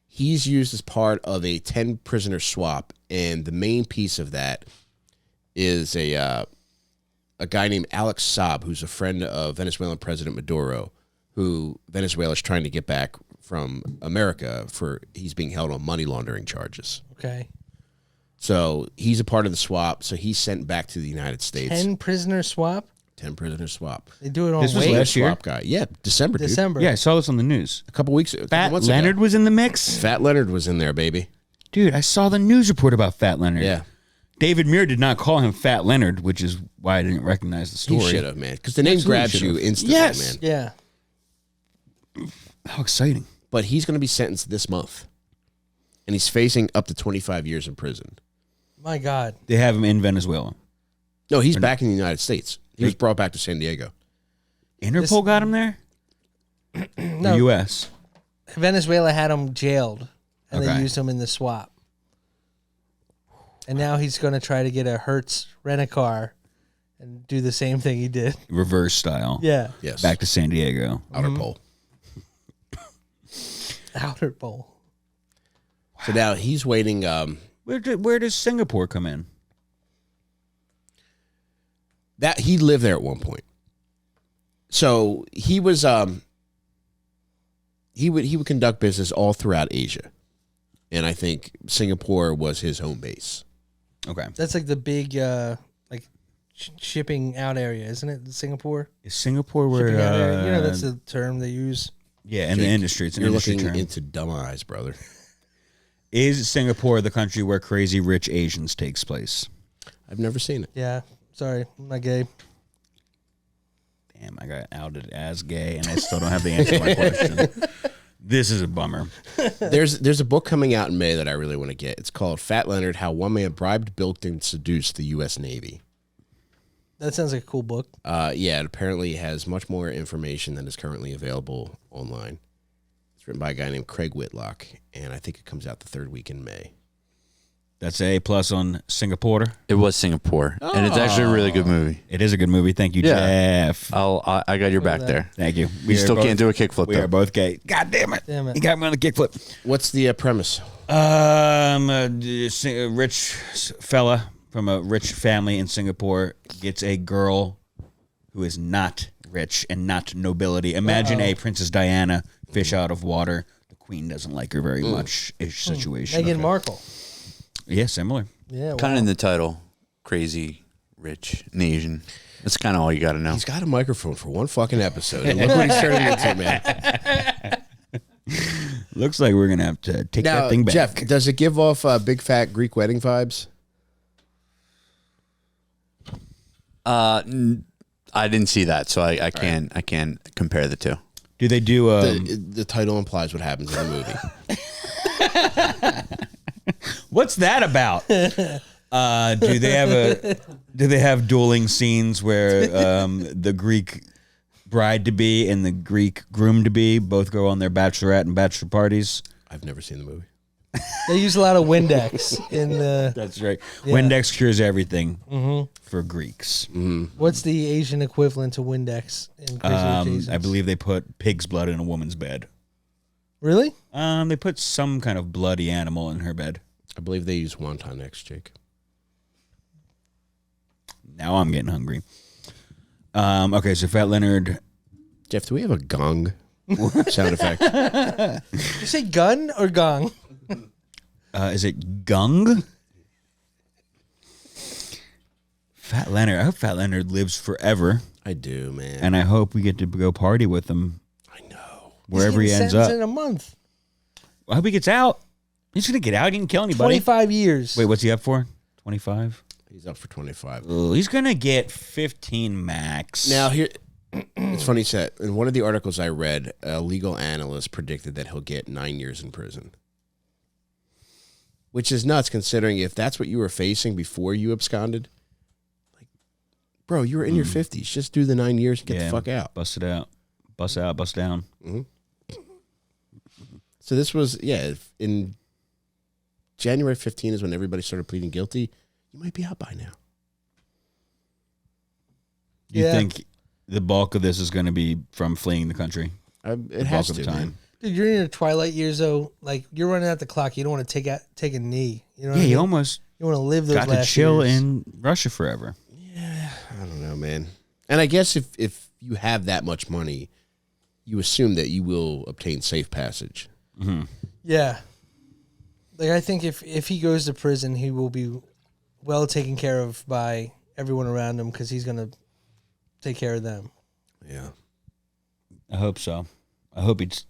He's used as part of a 10-prisoner swap, and the main piece of that is a guy named Alex Saab, who's a friend of Venezuelan President Maduro, who Venezuela is trying to get back from America for he's being held on money laundering charges. Okay. So he's a part of the swap. So he's sent back to the United States. 10 prisoner swap? 10-prisoner swap. They do it on This was weight. last year? Swap guy. Yeah, December, dude. December. Yeah, I saw this on the news. A couple weeks ago. Fat Leonard was in the mix? Fat Leonard was in there, baby. Dude, I saw the news report about Fat Leonard. Yeah. David Muir did not call him Fat Leonard, which is why I didn't recognize the story. He should have, man. Because the name Absolutely grabs you should've. instantly, Yes. man. Yeah. How exciting. But he's going to be sentenced this month. And he's facing up to 25 years in prison. My God. They have him in Venezuela. No, he's back in the United States. He was brought back to San Diego. Interpol got him there? No. The U.S. Venezuela had him jailed, and they Okay. used him in the swap. And now he's going to try to get a Hertz rent-a-car and do the same thing he did. Reverse style. Yeah. Yes. Back to San Diego. Outer pole. Outer bowl. So now he's waiting. Where does Singapore come in? That he lived there at one point. So he was he would conduct business all throughout Asia. And I think Singapore was his home base. Okay. That's like the big shipping out area, isn't it? Singapore? Is Singapore where... Shipping out area. You know, that's the term they use. yeah, in the industry. It's an You're industry looking term. into dumb eyes, brother. Is Singapore the country where Crazy Rich Asians takes place? I've never seen it. Yeah. Sorry, I'm not gay. Damn, I got outed as gay, and I still don't have the answer to my question. This is a bummer. There's a book coming out in May that I really want to get. It's called Fat Leonard: How One Man Bribed, Bilked, and Seduced the U.S. Navy. That sounds like a cool book. Yeah, it apparently has much more information than is currently available online. It's written by a guy named Craig Whitlock, and I think it comes out the third week in May. That's a A+ on Singapore. It was Singapore, and it's actually a really good movie. It is a good movie. Thank you, Yeah. Jeff. I got your back there. Thank you. You still can't do a kickflip, We though. are both gay. God damn it. Damn it. You got me on the kickflip. What's the premise? A rich fella from a rich family in Singapore gets a girl who is not rich and not nobility. Imagine a Princess Diana, fish out of water. The queen doesn't like her very much. Ish situation. Meghan Markle. Yeah, similar. Yeah, Kind of in the title, crazy, rich, and Asian. That's kind of all you got to know. He's got a microphone for one fucking episode. And look what he's turning into, man. Looks like we're gonna have to take Now, that thing back. Jeff, does it give off big fat Greek wedding vibes? I didn't see that, so I can't compare the two. Do they do? The title implies what happens in the movie. What's that about? Do they have dueling scenes where the Greek bride to be and the Greek groom to be both go on their bachelorette and bachelor parties? I've never seen the movie. They use a lot of Windex in the. That's right. Yeah. Windex cures everything for Greeks. What's the Asian equivalent to Windex in Crazy Rich Asians? I believe they put pig's blood in a woman's bed. Really? They put some kind of bloody animal in her bed. I believe they use wonton X, Jake. Now I'm getting hungry. Okay, so Fat Leonard. Jeff, do we have a gong sound effect? Did you say gun or gong? Is it Gung? Fat Leonard. I hope Fat Leonard lives forever, I do, man. and I hope we get to go party with him I know. wherever he He's ends getting up. sentenced in a month. I hope he gets out. He's gonna get out. He didn't kill anybody. 25 years. Wait, what's he up for? 25. He's up for 25. He's gonna get 15 max. Now, here, it's funny you said. In one of the articles I read, a legal analyst predicted that he'll get 9 years in prison. Which is nuts, considering if that's what you were facing before you absconded. Like, bro, you were in your 50s. Just do the 9 years and get the fuck out. Bust it out. Bust out. Bust down. So this was, in January 15 is when everybody started pleading guilty. You might be out by now. Do you Yeah. think the bulk of this is going to be from fleeing the country? It has Bulk to, of the time. man. Dude, you're in your twilight years, though. Like, you're running out the clock. You don't want to take a knee. You know what Yeah, I mean? you almost You want to live those got to last chill years. in Russia forever. I don't know, man. And I guess if you have that much money, you assume that you will obtain safe passage. Yeah. Like, I think if he goes to prison, he will be well taken care of by everyone around him because he's going to take care of them. Yeah. I hope so. I hope he's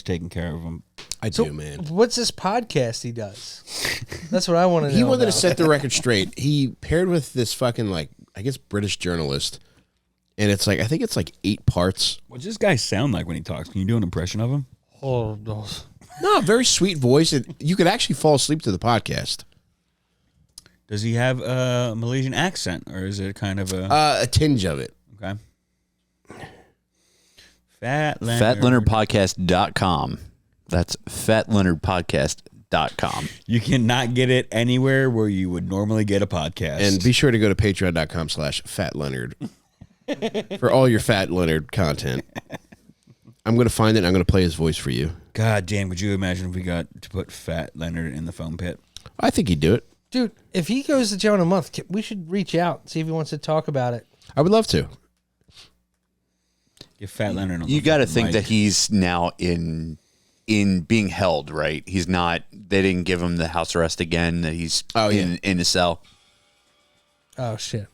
taking care of them. I do, man. What's this podcast he does? That's what I want to know. He wanted to about. set the record straight. He paired with this fucking, like, I guess British journalist. And it's like, I think it's like 8 parts. What does this guy sound like when he talks? Can you do an impression of him? Oh, no. No, very sweet voice. You could actually fall asleep to the podcast. Does he have a Malaysian accent, or is it kind of a A tinge of it. okay? Fat Leonard. FatLeonardPodcast.com. That's FatLeonardPodcast.com. You cannot get it anywhere where you would normally get a podcast. And be sure to go to patreon.com/FatLeonard for all your Fat Leonard content. I'm going to find it and I'm going to play his voice for you. God damn, could you imagine if we got to put Fat Leonard in the foam pit? I think he'd do it. Dude, if he goes to jail in a month, we should reach out, see if he wants to talk about it. I would love to. Get Fat Leonard on You the got to fucking think mic. that he's now in being held, right? He's not. They didn't give him the house arrest again. That he's in a cell. Oh, shit.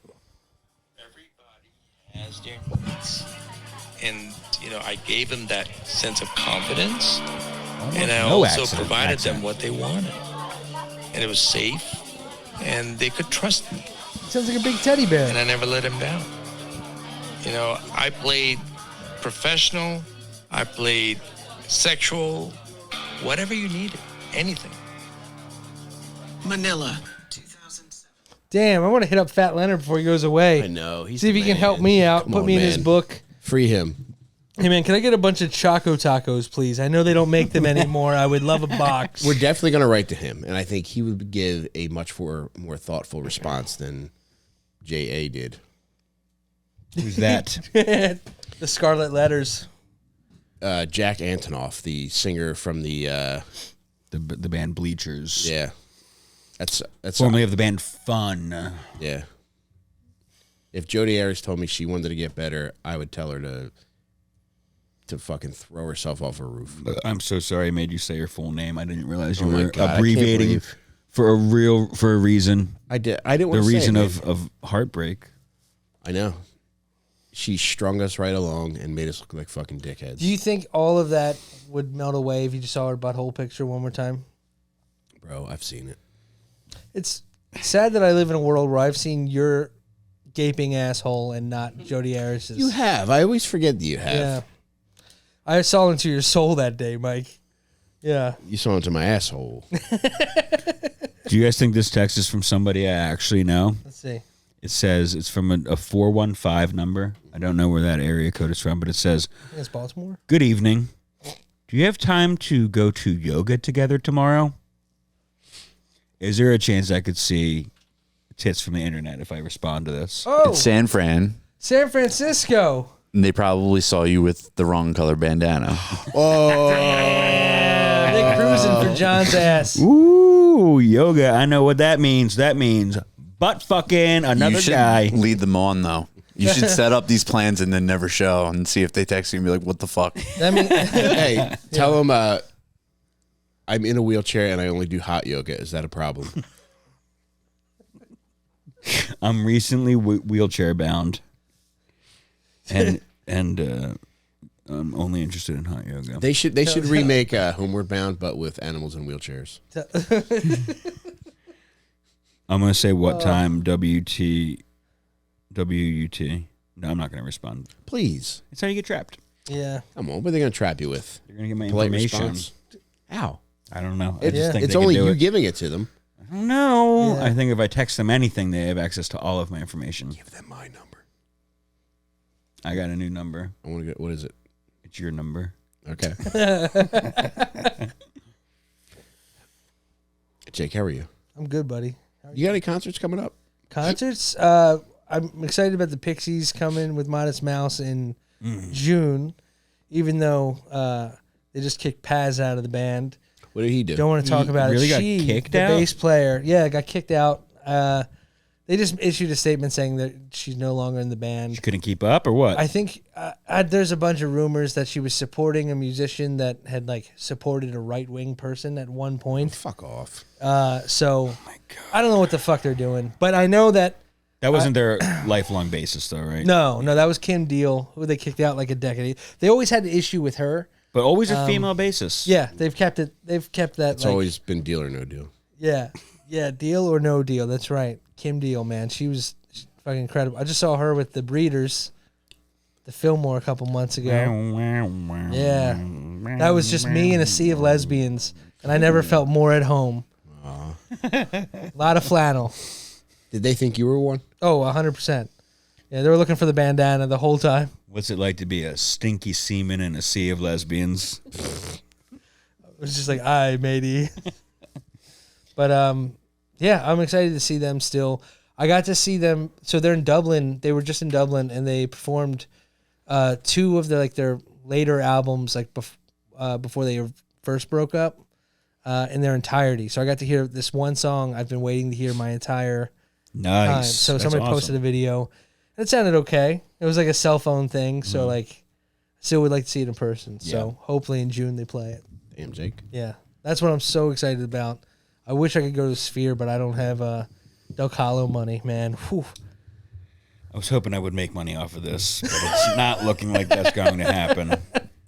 Everybody has their needs. And, I gave them that sense of confidence. And I no also accent. provided Accent. them what they wanted. And it was safe. And they could trust me. Sounds like a big teddy bear. And I never let them down. I played professional. I played sexual. Whatever you needed. Anything. Manila, 2007. Damn, I want to hit up Fat Leonard before he goes away. I know. He's See if the he can man. help me out, Come put on, me in his man. book. Free him. Hey man, can I get a bunch of Choco Tacos, please? I know they don't make them anymore. I would love a box. We're definitely going to write to him, and I think he would give a much more thoughtful response than J.A. did. Who's that? The Scarlet Letters. Jack Antonoff, the singer from the band Bleachers. Yeah. That's formerly of the band Fun. Yeah. If Jodi Arias told me she wanted to get better, I would tell her to fucking throw herself off a roof. I'm so sorry I made you say your full name. I didn't realize you Oh my were God, abbreviating for a reason. I didn't want the to reason say it, of heartbreak. I know. She strung us right along and made us look like fucking dickheads. Do you think all of that would melt away if you just saw her butthole picture one more time? Bro, I've seen it. It's sad that I live in a world where I've seen your gaping asshole and not Jodi Arias's. You have. I always forget that you have. Yeah. I saw into your soul that day, Mike. Yeah. You saw into my asshole. Do you guys think this text is from somebody I actually know? Let's see. It says it's from a 415 number. I don't know where that area code is from, but it says, I think it's Baltimore. "Good evening. Do you have time to go to yoga together tomorrow? Is there a chance I could see tits from the internet if I respond to this?" Oh, It's San Fran. San Francisco. And they probably saw you with the wrong color bandana. They're cruising for John's ass. Ooh, yoga. I know what that means. That means butt fucking another You should guy. lead them on, though. You should set up these plans and then never show and see if they text you and be like, what the fuck? I mean, Hey, tell him I'm in a wheelchair and I only do hot yoga. Is that a problem? I'm recently wheelchair bound, and I'm only interested in hot yoga. They should remake Homeward Bound, but with animals in wheelchairs. I'm gonna say what time WUT. No, I'm not gonna respond. Please. It's how you get trapped. yeah. Come on. What are they going to trap you with? You're gonna get my Polite information. response? Ow. I don't know. It's, I just think it's they only could do you it. giving it to them. I don't know. Yeah. I think if I text them anything, they have access to all of my information. Give them my number. I got a new number. I want to get, what is it? It's your number. Okay. Jake, how are you? I'm good, buddy. You got any concerts coming up? Concerts? I'm excited about the Pixies coming with Modest Mouse in June, even though they just kicked Paz out of the band. What did he do? Don't want to talk about really it. got She, kicked the out? bass player, got kicked out. They just issued a statement saying that she's no longer in the band. She couldn't keep up, or what? I think there's a bunch of rumors that she was supporting a musician that had like supported a right wing person at one point. Fuck off. So I don't know what the fuck they're doing, but I know that that wasn't their lifelong basis, though, right? no, that was Kim Deal, who they kicked out like a decade. They always had an issue with her. But always a female basis. Yeah, they've kept it. They've kept that. It's like, always been deal or no deal. yeah, deal or no deal. That's right, Kim Deal, man. She's fucking incredible. I just saw her with the Breeders, the Fillmore a couple months ago. Yeah, that was just me in a sea of lesbians, and I never felt more at home. A lot of flannel. Did they think you were one? Oh, 100%. Yeah, they were looking for the bandana the whole time. What's it like to be a stinky seaman in a sea of lesbians? It was just like, aye, matey. But yeah, I'm excited to see them still. I got to see them. So they're in Dublin. They were just in Dublin, and they performed two of their later albums, like before they first broke up, in their entirety. So I got to hear this one song I've been waiting to hear my entire Nice. time. So That's somebody awesome. posted a video. It sounded okay. It was like a cell phone thing. So like, still would like to see it in person. So hopefully in June they play it. Damn, Jake. Yeah, that's what I'm so excited about. I wish I could go to Sphere, but I don't have Delcollo money, man. Whew. I was hoping I would make money off of this, but it's not looking like that's going to happen.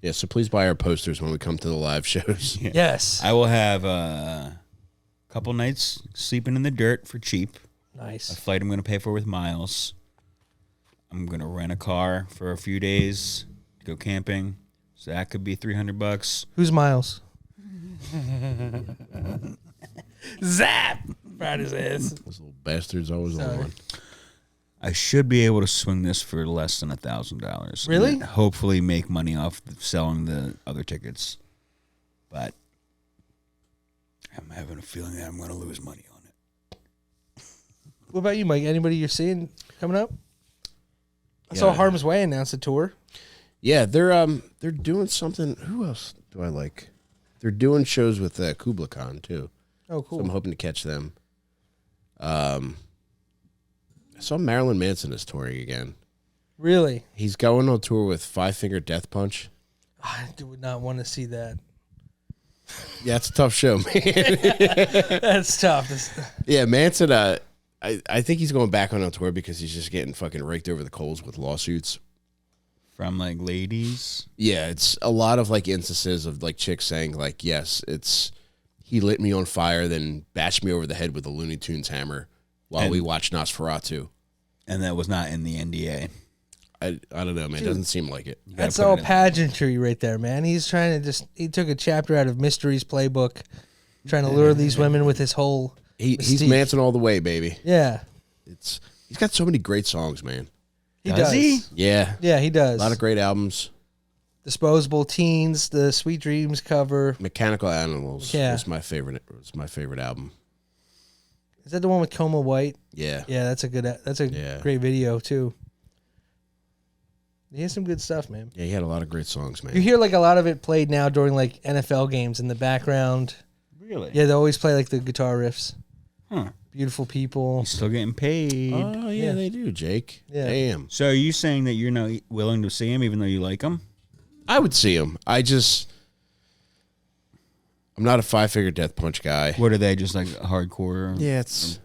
Yeah, so please buy our posters when we come to the live shows. Yes. I will have a couple nights sleeping in the dirt for cheap. A Nice. flight I'm going to pay for with miles. I'm going to rent a car for a few days to go camping. So that could be $300. Who's Miles? Zap! Right his ass. Those little bastards always on Sorry. one. I should be able to swing this for less than $1,000. Really? And hopefully make money off selling the other tickets. But I'm having a feeling that I'm going to lose money on it. What about you, Mike? Anybody you're seeing coming up? I saw Harm's Way announce a tour. Yeah, they're doing something. Who else do I like? They're doing shows with Kubla Khan too. Oh, cool. So I'm hoping to catch them. I saw Marilyn Manson is touring again. Really? He's going on tour with Five Finger Death Punch. I would not want to see that. Yeah, it's a tough show, man. That's tough. Yeah, Manson. I think he's going back on tour because he's just getting fucking raked over the coals with lawsuits from like ladies. Yeah, it's a lot of like instances of like chicks saying like, yes, it's he lit me on fire, then bashed me over the head with a Looney Tunes hammer while we watched Nosferatu. And that was not in the NDA. I don't know, man. It doesn't seem like it. That's all pageantry right there, man. He's trying to he took a chapter out of Mystery's playbook, trying to lure these women with his whole. He's Manson all the way, baby. Yeah, he's got so many great songs, man. Does he? Yeah, he does. A lot of great albums. Disposable Teens, the Sweet Dreams cover, Mechanical Animals. Yeah, was my favorite. It's my favorite album. Is that the one with Coma White? Yeah, yeah, that's a great video too. He has some good stuff, man. Yeah, he had a lot of great songs, man. You hear like a lot of it played now during like NFL games in the background. Really? Yeah, they always play like the guitar riffs. Huh. Beautiful people. He's still getting paid. Oh, yeah, they do, Jake. Yeah. Damn. So are you saying that you're not willing to see him even though you like him? I would see him. I'm not a Five Finger Death Punch guy. What are they, just like hardcore? Yeah, it's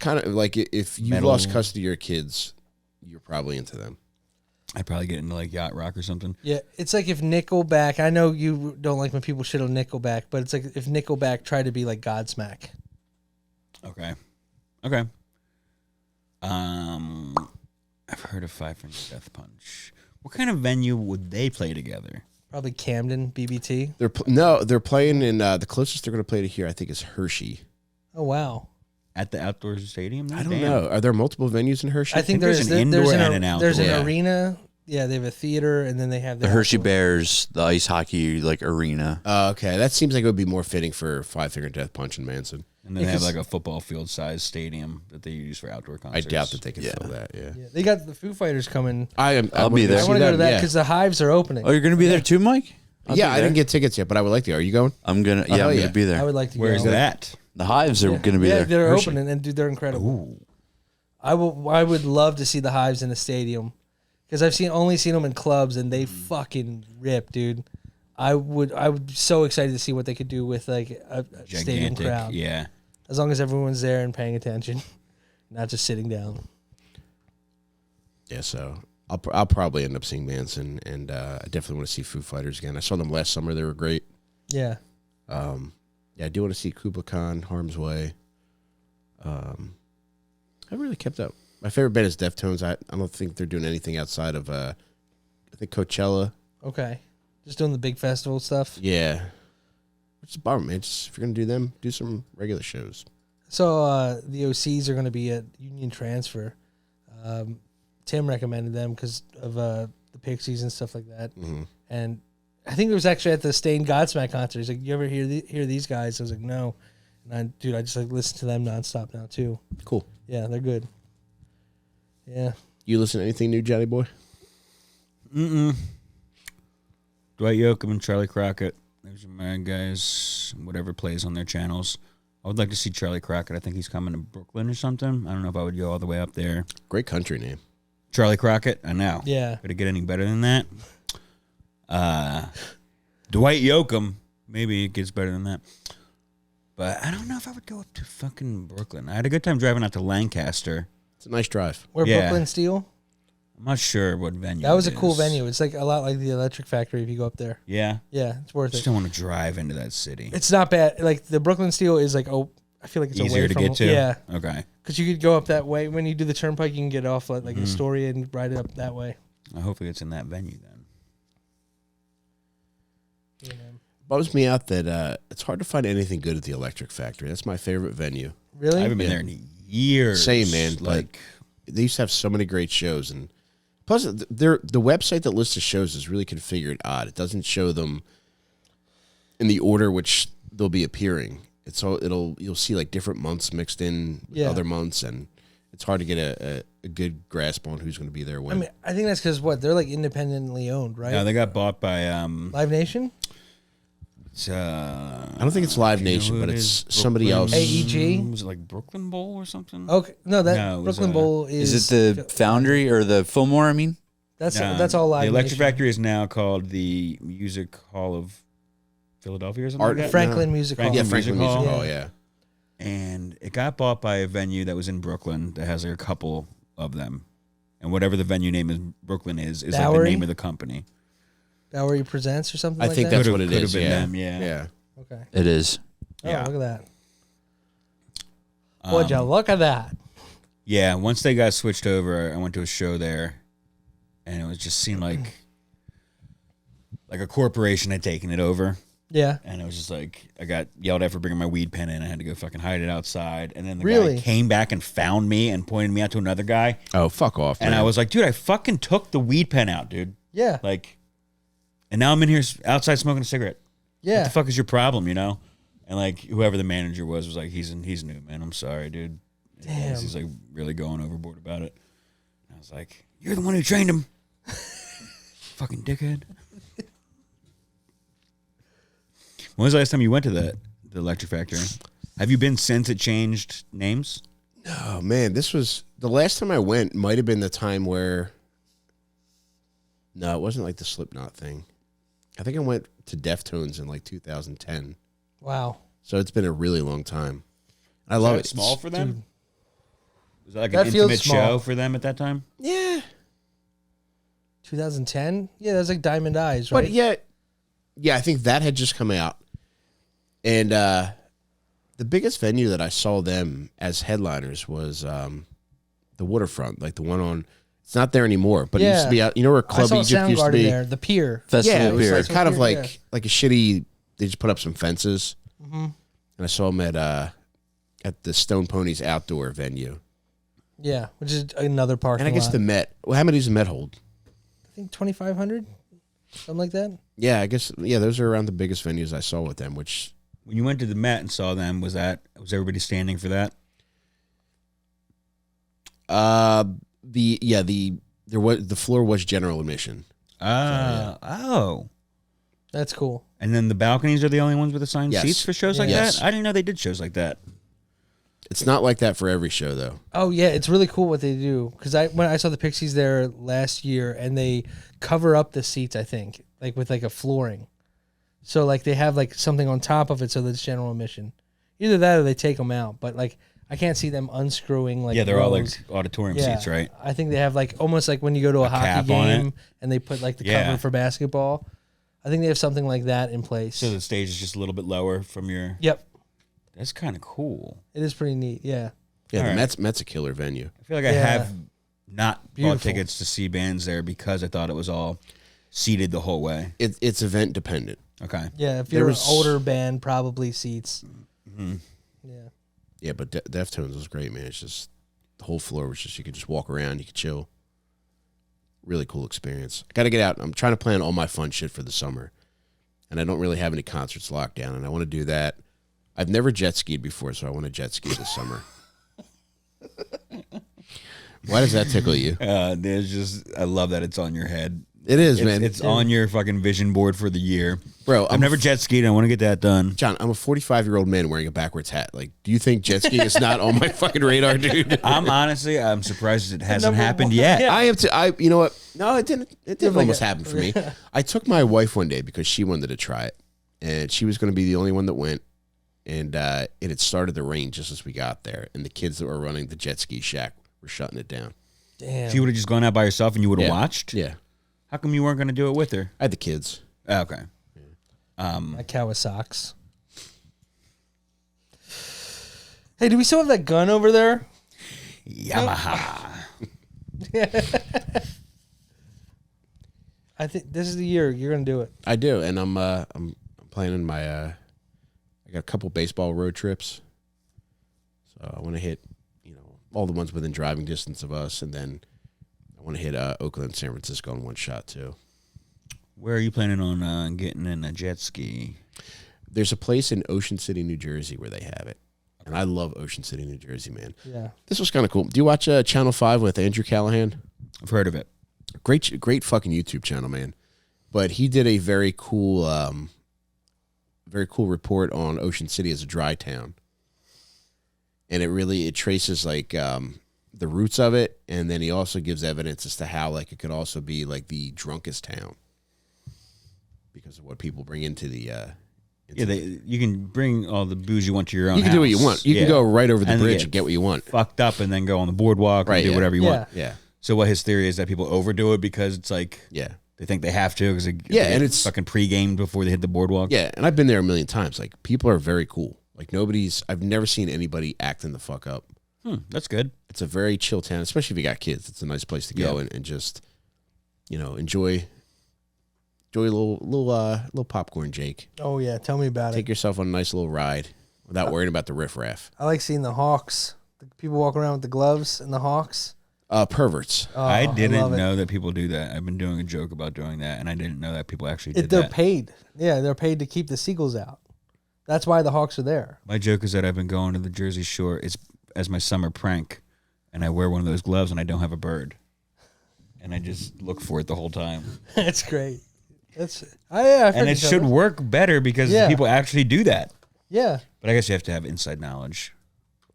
kind of like if you metal. lost custody of your kids, you're probably into them. I'd probably get into like yacht rock or something. Yeah, it's like if Nickelback, I know you don't like when people shit on Nickelback, but it's like if Nickelback tried to be like Godsmack. Okay. I've heard of Five Finger Death Punch. What kind of venue would they play together? Probably Camden, BBT. They're playing in the closest they're going to play to here, I think, is Hershey. Oh, wow. At the outdoor stadium? I don't know. Are there multiple venues in Hershey? I think there's an indoor and an outdoor. There's an arena. Yeah, they have a theater, and then they have the Hershey Bears, the ice hockey like arena. Okay, that seems like it would be more fitting for Five Finger Death Punch and Manson. And then they have like a football field size stadium that they use for outdoor concerts. I doubt that they can fill that. Yeah, they got the Foo Fighters coming. I'll be there. I want to go to that because the Hives are opening. Oh, you're going to be there too, Mike? I didn't get tickets yet, but I would like to. Are you going? I'm gonna. Yeah, I'm gonna be there. I would like to. Where go. is that? The Hives are going to be there. Yeah, they're Hershey. opening, and dude, they're incredible. Ooh. I would love to see the Hives in a stadium because I've only seen them in clubs, and they fucking rip, dude. I would be so excited to see what they could do with like a stadium crowd. Yeah, as long as everyone's there and paying attention, not just sitting down. Yeah, so I'll probably end up seeing Manson, and I definitely want to see Foo Fighters again. I saw them last summer; they were great. Yeah. Yeah, I do want to see Kubla Khan, Harm's Way. I really kept up. My favorite band is Deftones. I don't think they're doing anything outside of I think Coachella. Okay, just doing the big festival stuff. Yeah, which is a bummer, man. Just, if you're gonna do them, do some regular shows. So the OCs are going to be at Union Transfer. Tim recommended them because of the Pixies and stuff like that. Mm-hmm. And I think it was actually at the Stained Godsmack concert. He's like, "You ever hear these guys?" I was like, "No." And I just like listen to them nonstop now too. Cool. Yeah, they're good. Yeah. You listen to anything new, Johnny boy? Dwight Yoakam and Charlie Crockett. Those are my guys. Whatever plays on their channels. I would like to see Charlie Crockett. I think he's coming to Brooklyn or something. I don't know if I would go all the way up there. Great country name. Charlie Crockett. I know. Yeah. Could it get any better than that? Dwight Yoakam. Maybe it gets better than that. But I don't know if I would go up to fucking Brooklyn. I had a good time driving out to Lancaster. It's a nice drive. Where Brooklyn Steel? I'm not sure what venue. That was a cool venue. It's like a lot like the Electric Factory if you go up there. Yeah. Yeah, it's worth it. I just don't want to drive into that city. It's not bad. Like the Brooklyn Steel is like I feel like it's easier away to from, get to. Yeah. Okay. Because you could go up that way when you do the turnpike. You can get off like Astoria and ride it up that way. Hopefully it's in that venue then. Yeah. Bums me out that it's hard to find anything good at the Electric Factory. That's my favorite venue. Really? I haven't been there in years. Same, man. Like they used to have so many great shows, and plus the website that lists the shows is really configured odd. It doesn't show them in the order which they'll be appearing. You'll see like different months mixed in with other months, and it's hard to get a good grasp on who's going to be there when. I mean, I think that's because they're like independently owned, right? Yeah, they got bought by Live Nation. I don't think it's Live Nation, but it's somebody else. AEG? Was it like Brooklyn Bowl or something? Okay, no, Brooklyn Bowl is. Is it the Foundry or the Fillmore? I mean, that's all Live The Electric Nation. Factory is now called the Music Hall of Philadelphia or something like that. Franklin Music Hall. Yeah, Franklin Music Hall. Hall. Yeah. And it got bought by a venue that was in Brooklyn that has like a couple of them. And whatever the venue name in Brooklyn is like the Bowery? name of the company. Bowery Presents or something I like think that? that's what it Could have is. been Yeah. them, yeah. Yeah. Okay. it is. Oh, Yeah. look at that. Would you look at that? Yeah, once they got switched over, I went to a show there, and it just seemed like a corporation had taken it over. Yeah. And it was just like, I got yelled at for bringing my weed pen in. I had to go fucking hide it outside. And then the Really? guy came back and found me and pointed me out to another guy. Oh, fuck off, man. And I was like, dude, I fucking took the weed pen out, dude. Yeah. Like, and now I'm in here outside smoking a cigarette. What Yeah. the fuck is your problem, you know? And like, whoever the manager was like, he's new, man. I'm sorry, dude. Damn. He's like really going overboard about it. And I was like, you're the one who trained him. Fucking dickhead. When was the last time you went to the Electric Factory? Have you been since it changed names? Oh man, this was the last time I went. Might have been the time where. No, it wasn't like the Slipknot thing. I think I went to Deftones in like 2010. Wow. So it's been a really long time. I love it. Small for them? Dude. Was that like That an feels intimate small. show for them at that time? Yeah, 2010? Yeah, that was like Diamond Eyes, right? but yeah, I think that had just come out, and the biggest venue that I saw them as headliners was the Waterfront, like the one on. It's not there anymore, but it used to be out. You know where I Club saw Egypt used to Soundgarden be? there, the Pier. Festival Yeah, it was Pier. like kind of Pier, like a shitty. They just put up some fences, and I saw them at the Stone Ponies outdoor venue. Yeah, which is another parking And I guess lot. the Met. Well, how many does the Met hold? I think 2,500, something like that. Yeah, I guess. Yeah, those are around the biggest venues I saw with them. Which When you went to the Met and saw them, was everybody standing for that? the floor was general admission. Oh. That's cool. And then the balconies are the only ones with assigned Yes. seats for shows like Yes. that? I didn't know they did shows like that. It's not like that for every show though. Oh yeah, it's really cool what they do. Because when I saw the Pixies there last year, and they cover up the seats, I think, like with like a flooring. So like they have like something on top of it so that it's general admission. Either that or they take them out. But like I can't see them unscrewing like. Yeah, they're all like rows. auditorium Yeah, seats, right? I think they have like almost like when you go to a hockey cap on it. game and they put like the Yeah. cover for basketball. I think they have something like that in place. So the stage is just a little bit lower from your. Yep, That's kind of cool. it is pretty neat. Yeah. Yeah, All the right. Met's a killer venue. I feel like I Yeah. have not bought Beautiful. tickets to see bands there because I thought it was all seated the whole way. It's event dependent. Okay. Yeah, if There you're was- an older band, probably seats. Mm-hmm. Yeah. Yeah, but Deftones was great, man. It's just the whole floor was just you could just walk around, you could chill. Really cool experience. I got to get out. I'm trying to plan all my fun shit for the summer, and I don't really have any concerts locked down, and I want to do that. I've never jet skied before, so I want to jet ski this summer. Why does that tickle you? There's just I love that it's on your head. It is, man. It's on your fucking vision board for the year. Bro, I've never jet skied. I want to get that done. John, I'm a 45-year-old man wearing a backwards hat. Like, do you think jet skiing is not on my fucking radar, dude? I'm surprised it hasn't Number happened one. yet. Yeah. I am too. You know what? No, it didn't. It didn't like almost a- happen for me. I took my wife one day because she wanted to try it, and she was going to be the only one that went. And it had started to rain just as we got there, and the kids that were running the jet ski shack were shutting it down. Damn. If you would have just gone out by yourself and you would have Yeah. watched, Yeah, how come you weren't going to do it with her? I had the kids. Oh, okay. My cow with socks. Hey, do we still have that gun over there? Yamaha. I think this is the year you're gonna do it. I do, and I'm planning my. I got a couple baseball road trips, so I want to hit, all the ones within driving distance of us, and then I want to hit Oakland, San Francisco in one shot too. Where are you planning on getting in a jet ski? There's a place in Ocean City, New Jersey, where they have it, and I love Ocean City, New Jersey, man. Yeah. This was kind of cool. Do you watch Channel 5 with Andrew Callahan? I've heard of it. Great fucking YouTube channel, man. But he did a very cool report on Ocean City as a dry town, and it traces like the roots of it, and then he also gives evidence as to how like it could also be like the drunkest town because of what people bring into the. You can bring all the booze you want to your own. You can do what you want. You can go right over the bridge and get what you want. Fucked up and then go on the boardwalk and do whatever you want. Yeah. So what his theory is that people overdo it because it's like they think they have to because they and it's fucking pre-gamed before they hit the boardwalk. Yeah, and I've been there a million times. Like people are very cool. Like I've never seen anybody acting the fuck up. That's good. It's a very chill town, especially if you got kids. It's a nice place to go and just enjoy a little popcorn, Jake. Oh yeah, tell me about Take it. yourself on a nice little ride without worrying about the riffraff. I like seeing the hawks. The people walking around with the gloves and the hawks. Perverts. Oh, I didn't love it. know that people do that. I've been doing a joke about doing that, and I didn't know that people actually did They're that. paid. Yeah, they're paid to keep the seagulls out. That's why the hawks are there. My joke is that I've been going to the Jersey Shore as my summer prank, and I wear one of those gloves, and I don't have a bird, and I just look for it the whole time. That's great. I've And it should work better because people actually do that. Yeah, But I guess you have to have inside knowledge.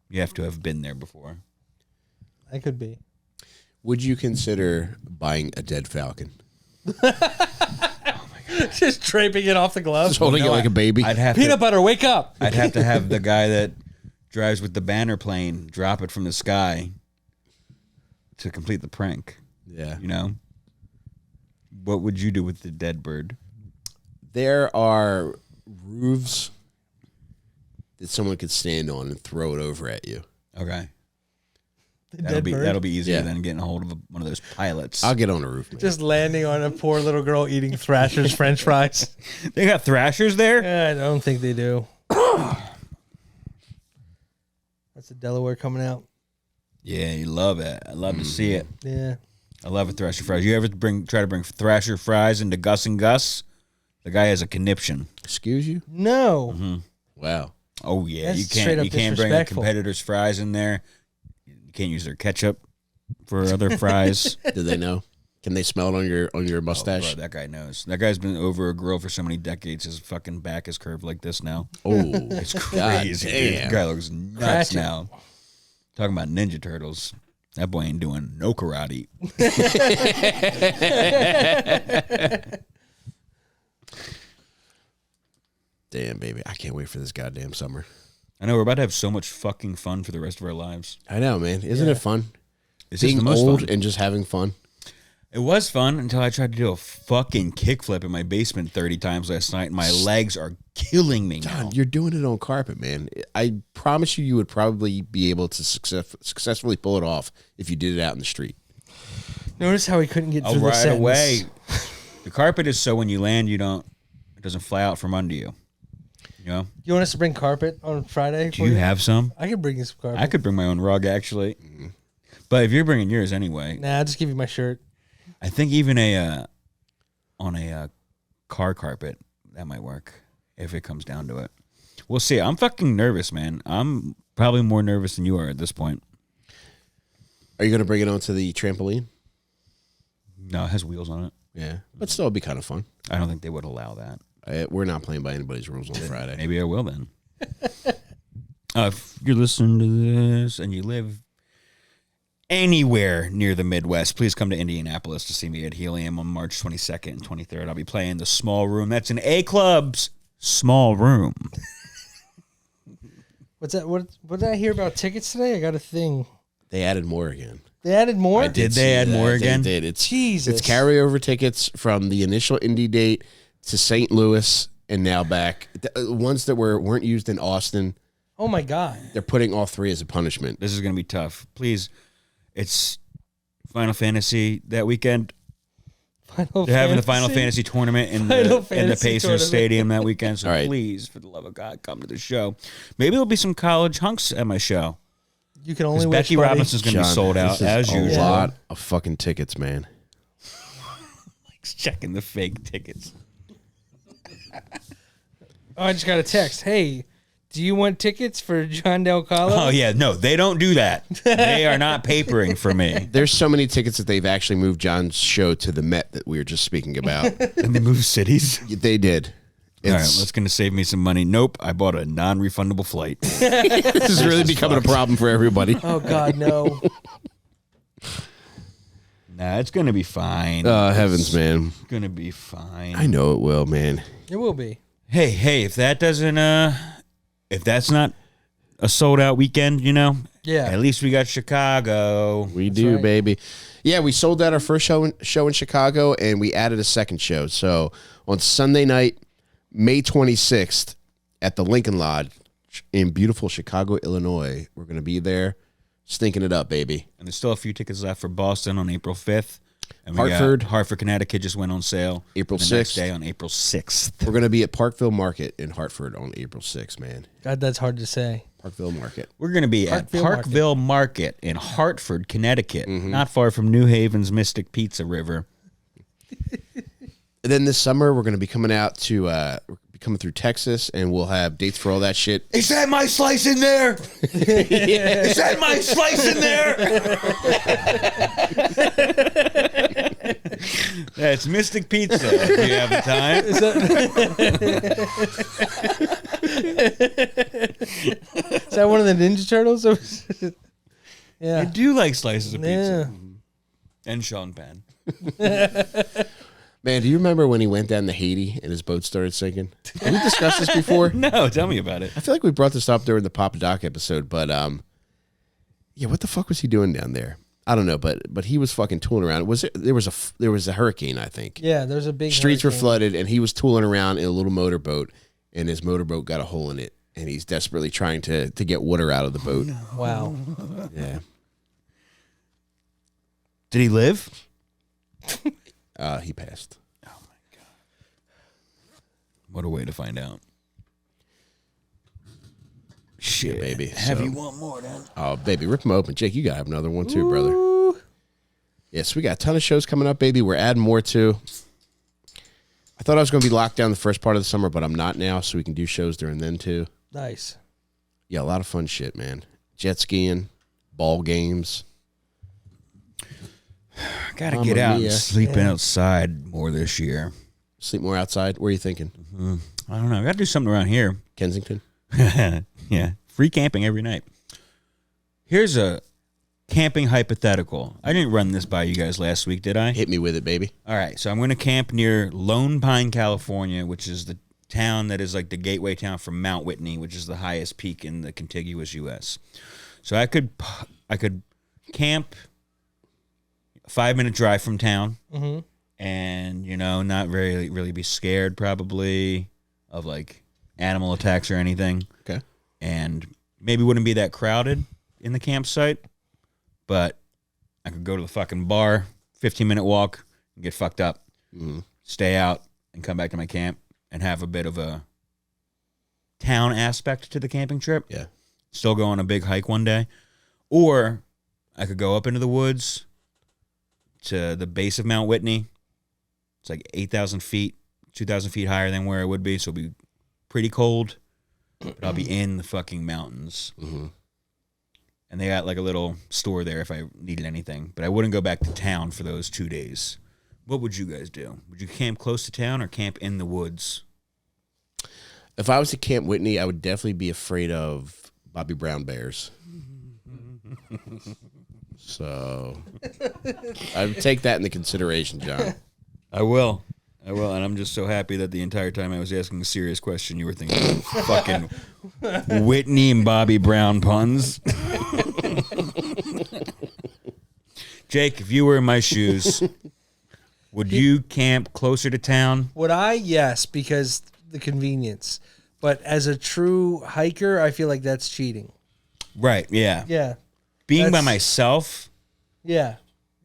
You have to have been there before. that could be. Would you consider buying a dead falcon? Just draping it off the gloves. Just holding it like a baby? I'd have Peanut to, butter, wake up. I'd have to have the guy that drives with the banner plane drop it from the sky to complete the prank. Yeah. You know? What would you do with the dead bird? There are roofs that someone could stand on and throw it over at you. Okay. Dead bird? That'll be easier Yeah. than getting a hold of one of those pilots. I'll get on a roof, man. Just landing on a poor little girl eating Thrasher's French fries. They got thrashers there? I don't think they do. That's the Delaware coming out. Yeah, you love it. I love to see it. Yeah. I love a Thrasher fries. You ever try to bring Thrasher fries into Gus and Gus? The guy has a conniption. Excuse you? No. Wow. Oh yeah, That's you straight can't up bring a disrespectful. competitor's fries in there. You can't use their ketchup for other fries. Do they know? Can they smell it on your mustache? Bro, that guy knows. That guy's been over a grill for so many decades. His fucking back is curved like this now. Oh, It's crazy. Dude. damn. This guy looks nuts Cratchit. now. Talking about Ninja Turtles. That boy ain't doing no karate. Damn, baby. I can't wait for this goddamn summer. I know we're about to have so much fucking fun for the rest of our lives. I know, man. Isn't it fun? It's just Being the most old fun. and just having fun. It was fun until I tried to do a fucking kickflip in my basement 30 times last night, and my legs are killing me now. God, you're doing it on carpet, man. I promise you would probably be able to successfully pull it off if you did it out in the street. Notice how he couldn't get Oh, through the right sentence. away. The carpet is so when you land, it doesn't fly out from under you. You know? You want us to bring carpet on Friday? Do you have some? I could bring you some carpet. I could bring my own rug, actually. But if you're bringing yours anyway, Nah, I'll just give you my shirt. I think even on a car carpet, that might work if it comes down to it. We'll see. I'm fucking nervous, man. I'm probably more nervous than you are at this point. Are you going to bring it onto the trampoline? No, it has wheels on it. Yeah. But still, it'd be kind of fun. I don't think they would allow that. We're not playing by anybody's rules on Friday. Maybe I will then. If you're listening to this and you live anywhere near the Midwest, please come to Indianapolis to see me at Helium on March 22nd and 23rd. I'll be playing the Small Room. That's in A Club's Small Room. What's that? What did I hear about tickets today? I got a thing. They added more again. They added more? I Did they see add that. more again? They did. It's Jesus. It's carryover tickets from the initial Indy date to St. Louis and now back. The ones that weren't used in Austin, Oh my God. they're putting all three as a punishment. This is going to be tough. Please, it's Final Fantasy that weekend. They're having the Final Fantasy tournament in Final the Fantasy Pacers tournament. Stadium that weekend. So All right. please, for the love of God, come to the show. Maybe there'll be some college hunks at my show. You can only wish, Becky buddy. Robinson's going to be John, sold out this is as a usual. lot of fucking tickets, man. Checking the fake tickets. Oh, I just got a text. Hey, do you want tickets for Jon Delcollo? Oh, yeah. No, they don't do that. They are not papering for me. There's so many tickets that they've actually moved John's show to the Met that we were just speaking about. And they move cities. They did. All right, that's going to save me some money. Nope, I bought a non-refundable flight. This is really becoming a problem for everybody. Oh, God, no. Nah, it's going to be fine. Heavens, man. It's going to be fine. I know it will, man. It will be. Hey, if that doesn't, if that's not a sold out weekend, you know, Yeah. at least we got Chicago. We do, right. baby. Yeah, we sold out our first show in Chicago, and we added a second show. So on Sunday night, May 26th, at the Lincoln Lodge in beautiful Chicago, Illinois, we're going to be there, stinking it up, baby. And there's still a few tickets left for Boston on April 5th. And we Hartford. got Hartford, Connecticut just went on sale. April the next 6th. day on April 6th. We're going to be at Parkville Market in Hartford on April 6th, man. God, that's hard to say. Parkville Market. We're going to be Parkville at Parkville Market in Hartford, Connecticut, not far from New Haven's Mystic Pizza River. And then this summer, we're going to be coming out to coming through Texas, and we'll have dates for all that shit. Is that my slice in there? Is that my slice in there? That's Mystic Pizza if you have the time. Is that one of the Ninja Turtles? I Yeah. do like slices of pizza. Yeah. And Sean Penn. Man, do you remember when he went down to Haiti and his boat started sinking? Have we discussed this before? No, tell me about it. I feel like we brought this up during the Papa Doc episode, but yeah, what the fuck was he doing down there? I don't know, but he was fucking tooling around. There was a hurricane, I think. Yeah, there's a big Streets were hurricane. flooded, and he was tooling around in a little motorboat, and his motorboat got a hole in it, and he's desperately trying to get water out of the boat. Wow. Yeah, Did he live? he passed. What a way to find out. Shit, Yeah, baby. Have So- you want more, then? Oh, baby, rip them open. Jake, you got to have another one too, brother. Yes, we got a ton of shows coming up, baby. We're adding more too. I thought I was going to be locked down the first part of the summer, but I'm not now, so we can do shows during then too. Nice. Yeah, a lot of fun shit, man. Jet skiing, ball games. Gotta Mamma get out mia. and sleep outside more this year. Sleep more outside. Where are you thinking? I don't know. I gotta do something around here. Kensington? Yeah. Free camping every night. Here's a camping hypothetical. I didn't run this by you guys last week, did I? Hit me with it, baby. All right. So I'm going to camp near Lone Pine, California, which is the town that is like the gateway town from Mount Whitney, which is the highest peak in the contiguous U.S. So I could camp a 5-minute drive from town. Mm-hmm. And, you know, not really be scared probably of like animal attacks or anything. Okay. And maybe wouldn't be that crowded in the campsite, but I could go to the fucking bar, 15-minute walk, and get fucked up, stay out, and come back to my camp and have a bit of a town aspect to the camping trip. Yeah. Still go on a big hike one day. Or I could go up into the woods to the base of Mount Whitney. It's like 8,000 feet, 2,000 feet higher than where it would be, so it'll be pretty cold, but I'll be in the fucking mountains. Mm-hmm. And they got like a little store there if I needed anything, but I wouldn't go back to town for those 2 days. What would you guys do? Would you camp close to town or camp in the woods? If I was to Camp Whitney, I would definitely be afraid of Bobby Brown bears. So I would take that into consideration, John. I will, and I'm just so happy that the entire time I was asking a serious question, you were thinking of fucking Whitney and Bobby Brown puns. Jake, if you were in my shoes, would you camp closer to town? Would I? Yes, because the convenience. But as a true hiker, I feel like that's cheating. Right, yeah. Yeah. Being by That's- myself, Yeah.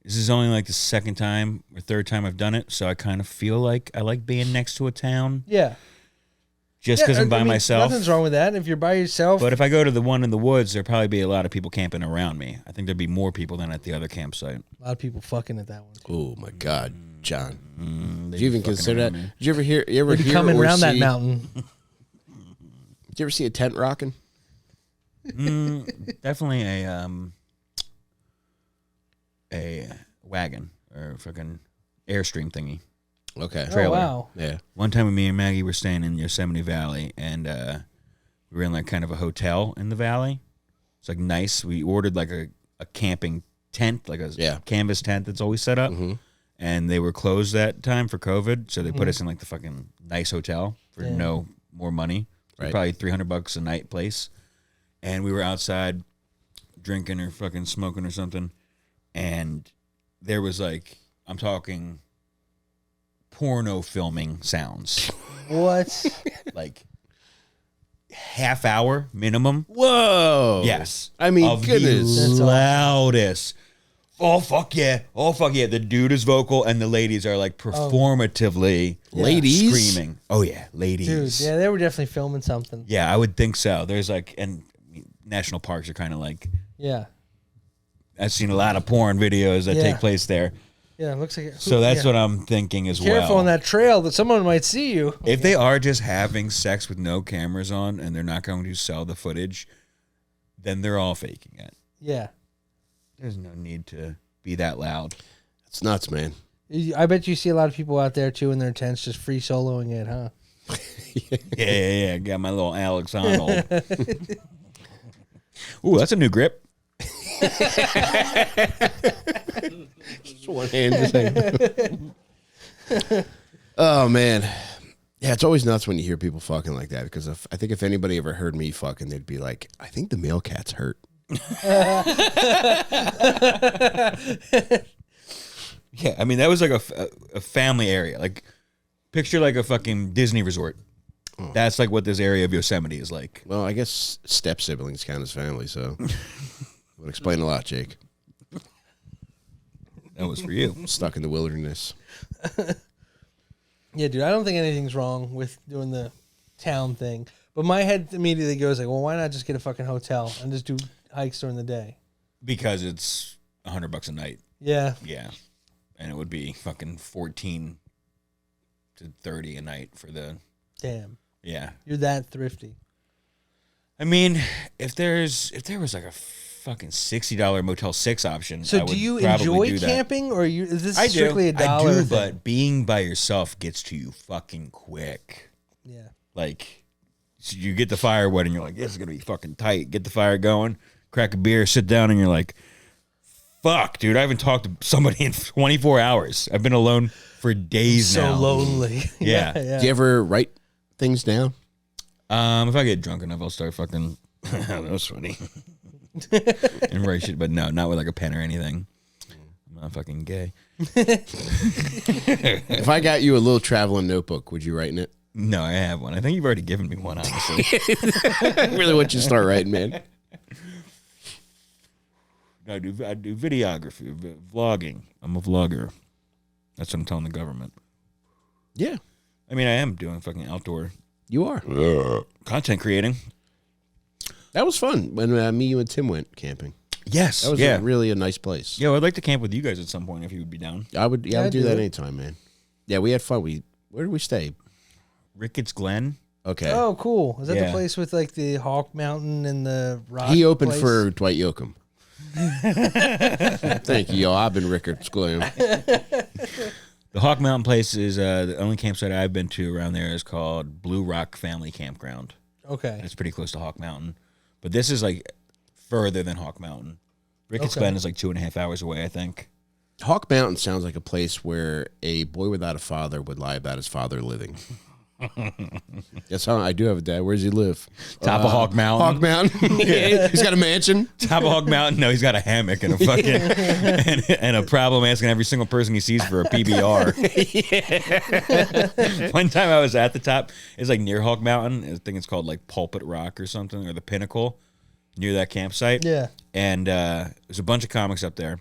this is only like the second time or third time I've done it, so I kind of feel like I like being next to a town. Yeah. just because I'm by myself. Nothing's wrong with that. If you're by yourself. But if I go to the one in the woods, there'd probably be a lot of people camping around me. I think there'd be more people than at the other campsite. A lot of people fucking at that one. Oh my God, John! Did you even consider that? me. Did you ever hear? You ever hear Coming or around that see- mountain. Did you ever see a tent rocking? Definitely a wagon or fucking Airstream thingy. Okay. Oh, Trailer. wow. Yeah. One time, me and Maggie were staying in Yosemite Valley, and we were in like kind of a hotel in the valley. It's like nice. We ordered like a camping tent, like a canvas tent that's always set up, and they were closed that time for COVID, so they put us in like the fucking nice hotel for no more money, Right. probably $300 a night place, and we were outside drinking or fucking smoking or something, and there was like, I'm talking porno filming sounds. What? Like half hour minimum. Whoa. Yes. I mean, of goodness. the loudest. Oh fuck yeah. Oh fuck yeah. The dude is vocal and the ladies are like performatively Ladies? screaming. Oh yeah, ladies. Dude, yeah, they were definitely filming something. Yeah, I would think so. There's like, and national parks are kind of like, Yeah. I've seen a lot of porn videos that take place there. Yeah, it looks like it. So that's what I'm thinking as well. Careful on that trail that someone might see you. If they are just having sex with no cameras on and they're not going to sell the footage, then they're all faking it. Yeah. There's no need to be that loud. It's nuts, man. I bet you see a lot of people out there too in their tents just free soloing it, huh? Yeah. Got my little Alex Honnold. Ooh, that's a new grip. Just one hand. Just hanging. Oh man, yeah, it's always nuts when you hear people fucking like that because I think if anybody ever heard me fucking, they'd be like, "I think the male cat's hurt." Yeah, I mean that was like a family area. Like picture like a fucking Disney resort. That's like what this area of Yosemite is like. Well, I guess step siblings count as family, so would explain a lot, Jake. That was for you. Stuck in the wilderness. Yeah, dude, I don't think anything's wrong with doing the town thing. But my head immediately goes like, well, why not just get a fucking hotel and just do hikes during the day? Because it's $100 a night. Yeah. Yeah. And it would be fucking 14 to 30 a night for the Damn. yeah. You're that thrifty. I mean, if there was like a fucking $60 Motel 6 option, So I would do you probably enjoy do that. camping or is this I strictly do. a dollar I do, thing? but being by yourself gets to you fucking quick. Yeah. Like, so you get the fire wet and you're like, this is going to be fucking tight. Get the fire going, crack a beer, sit down, and you're like, fuck, dude, I haven't talked to somebody in 24 hours. I've been alone for days now. So lonely. Yeah. Do you ever write things down? If I get drunk enough, I'll start fucking. That was funny. And write shit, but no, not with like a pen or anything. I'm not fucking gay. If I got you a little traveling notebook, would you write in it? No, I have one. I think you've already given me one, honestly. I really want you to start writing, man. I do videography, vlogging. I'm a vlogger. That's what I'm telling the government. Yeah, I mean, I am doing fucking outdoor you are. content creating. That was fun when me, you, and Tim went camping. Yes. That was really a nice place. Yeah, I'd like to camp with you guys at some point if you would be down. I would do that anytime, man. Yeah, we had fun. Where did we stay? Ricketts Glen. Okay. Oh, cool. Is that the Yeah. place with like the Hawk Mountain and the rock? He opened place? for Dwight Yoakam. Thank you, yo. I've been Ricketts Glen. The Hawk Mountain place is the only campsite I've been to around there is called Blue Rock Family Campground. Okay. It's pretty close to Hawk Mountain. But this is like further than Hawk Mountain. Ricketts Glen is like 2.5 hours away, I think. Hawk Mountain sounds like a place where a boy without a father would lie about his father living. That's how I do have a dad. Where does he live? Top of Hawk Mountain. Hawk Mountain. Yeah. He's got a mansion. Top of Hawk Mountain. No, he's got a hammock and a fucking and a problem asking every single person he sees for a PBR. One time I was at the top. It's like near Hawk Mountain. I think it's called like Pulpit Rock or something, or the Pinnacle near that campsite. Yeah. And there's a bunch of comics up there,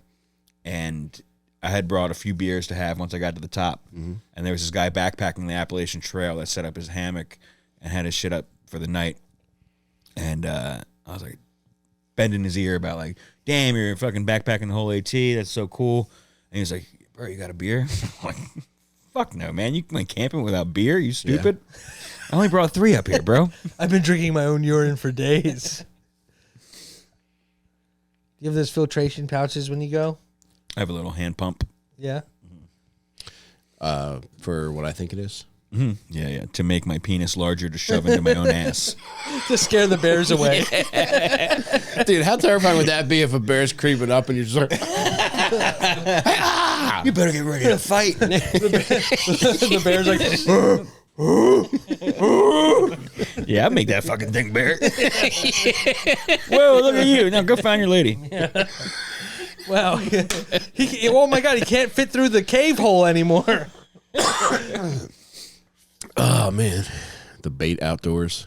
and I had brought a few beers to have once I got to the top. And there was this guy backpacking the Appalachian Trail that set up his hammock and had his shit up for the night. And I was like, bending his ear about like, damn, you're fucking backpacking the whole AT. That's so cool. And he was like, bro, you got a beer? I'm like, fuck no, man. You went camping without beer? You stupid? Yeah. I only brought 3 up here, bro. I've been drinking my own urine for days. Do you have those filtration pouches when you go? I have a little hand pump. Yeah. For what I think it is. Mm-hmm. Yeah. To make my penis larger to shove into my own ass. To scare the bears away. Dude, how terrifying would that be if a bear's creeping up and you're just like, you better get ready to fight. The bear's like, yeah, I'd make that fucking thing bear. Whoa, look at you. Now go find your lady. Yeah. Wow. Oh my God, he can't fit through the cave hole anymore. Oh, man. The bait outdoors.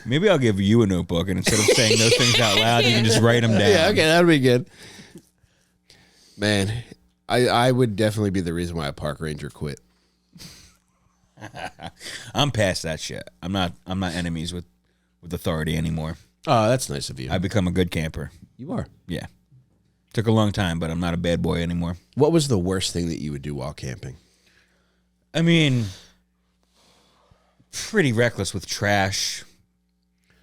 Maybe I'll give you a notebook, and instead of saying those things out loud, you can just write them down. Yeah, okay, that'd be good. Man, I would definitely be the reason why a park ranger quit. I'm past that shit. I'm not enemies with authority anymore. Oh, that's nice of you. I've become a good camper. You are. Yeah. Took a long time, but I'm not a bad boy anymore. What was the worst thing that you would do while camping? I mean, pretty reckless with trash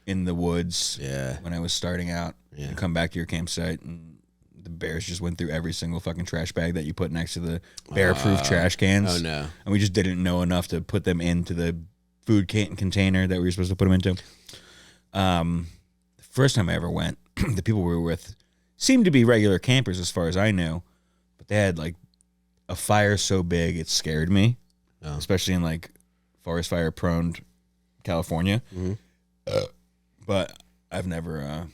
in the woods. Yeah. When I was starting out. Yeah. And come back to your campsite, and the bears just went through every single fucking trash bag that you put next to the bear-proof trash cans. Oh, no. And we just didn't know enough to put them into the food container that we were supposed to put them into. The first time I ever went, the people we were with seemed to be regular campers as far as I knew, but they had like a fire so big it scared me, especially in like forest fire prone California. Mm-hmm. But I've never,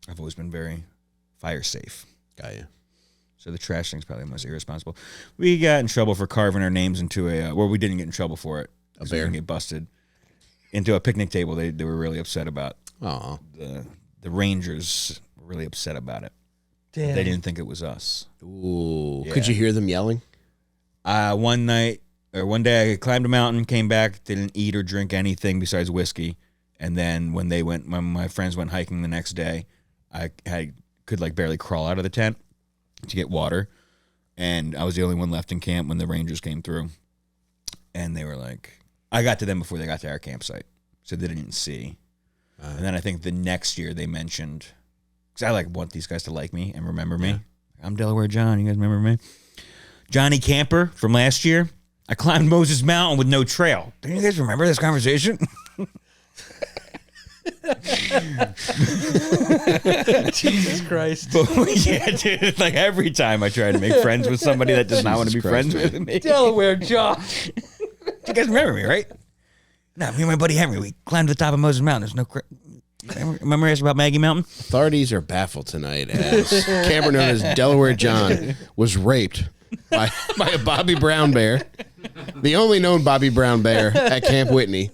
I've always been very fire safe. Got you. So the trash thing's probably the most irresponsible. We got in trouble for carving our names into a, well, we didn't get in trouble for it. A bear? We didn't get busted. Into a picnic table they were really upset about. Oh. The Rangers were really upset about it. Damn. They didn't think it was us. Ooh. Yeah. Could you hear them yelling? One day I climbed a mountain, came back, didn't eat or drink anything besides whiskey. And then when my friends went hiking the next day, I could like barely crawl out of the tent to get water. And I was the only one left in camp when the Rangers came through. And they were like, I got to them before they got to our campsite. So they didn't see. And then I think the next year they mentioned, because I like want these guys to like me and remember me. Yeah. I'm Delaware John. You guys remember me? Johnny Camper from last year. I climbed Moses Mountain with no trail. Do you guys remember this conversation? Jesus Christ. But, yeah, dude, like every time I try to make friends with somebody that does not want to be friends with me. Delaware John. You guys remember me, right? No, me and my buddy Henry, we climbed to the top of Moses Mountain. There's no... Remember asking about Maggie Mountain? Authorities are baffled tonight as camper known as Delaware John was raped by a Bobby Brown bear. The only known Bobby Brown bear at Camp Whitney.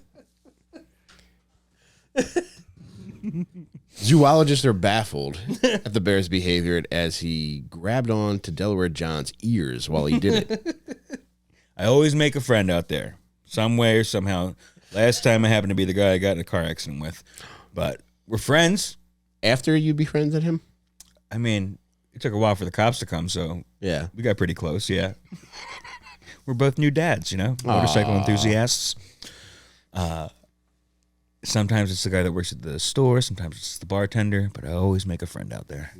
Zoologists are baffled at the bear's behavior as he grabbed on to Delaware John's ears while he did it. I always make a friend out there, some way or somehow. Last time I happened to be the guy I got in a car accident with, but we're friends. After you befriended him? I mean, it took a while for the cops to come, so yeah, we got pretty close. Yeah, we're both new dads, motorcycle enthusiasts. Sometimes it's the guy that works at the store, sometimes it's the bartender, but I always make a friend out there.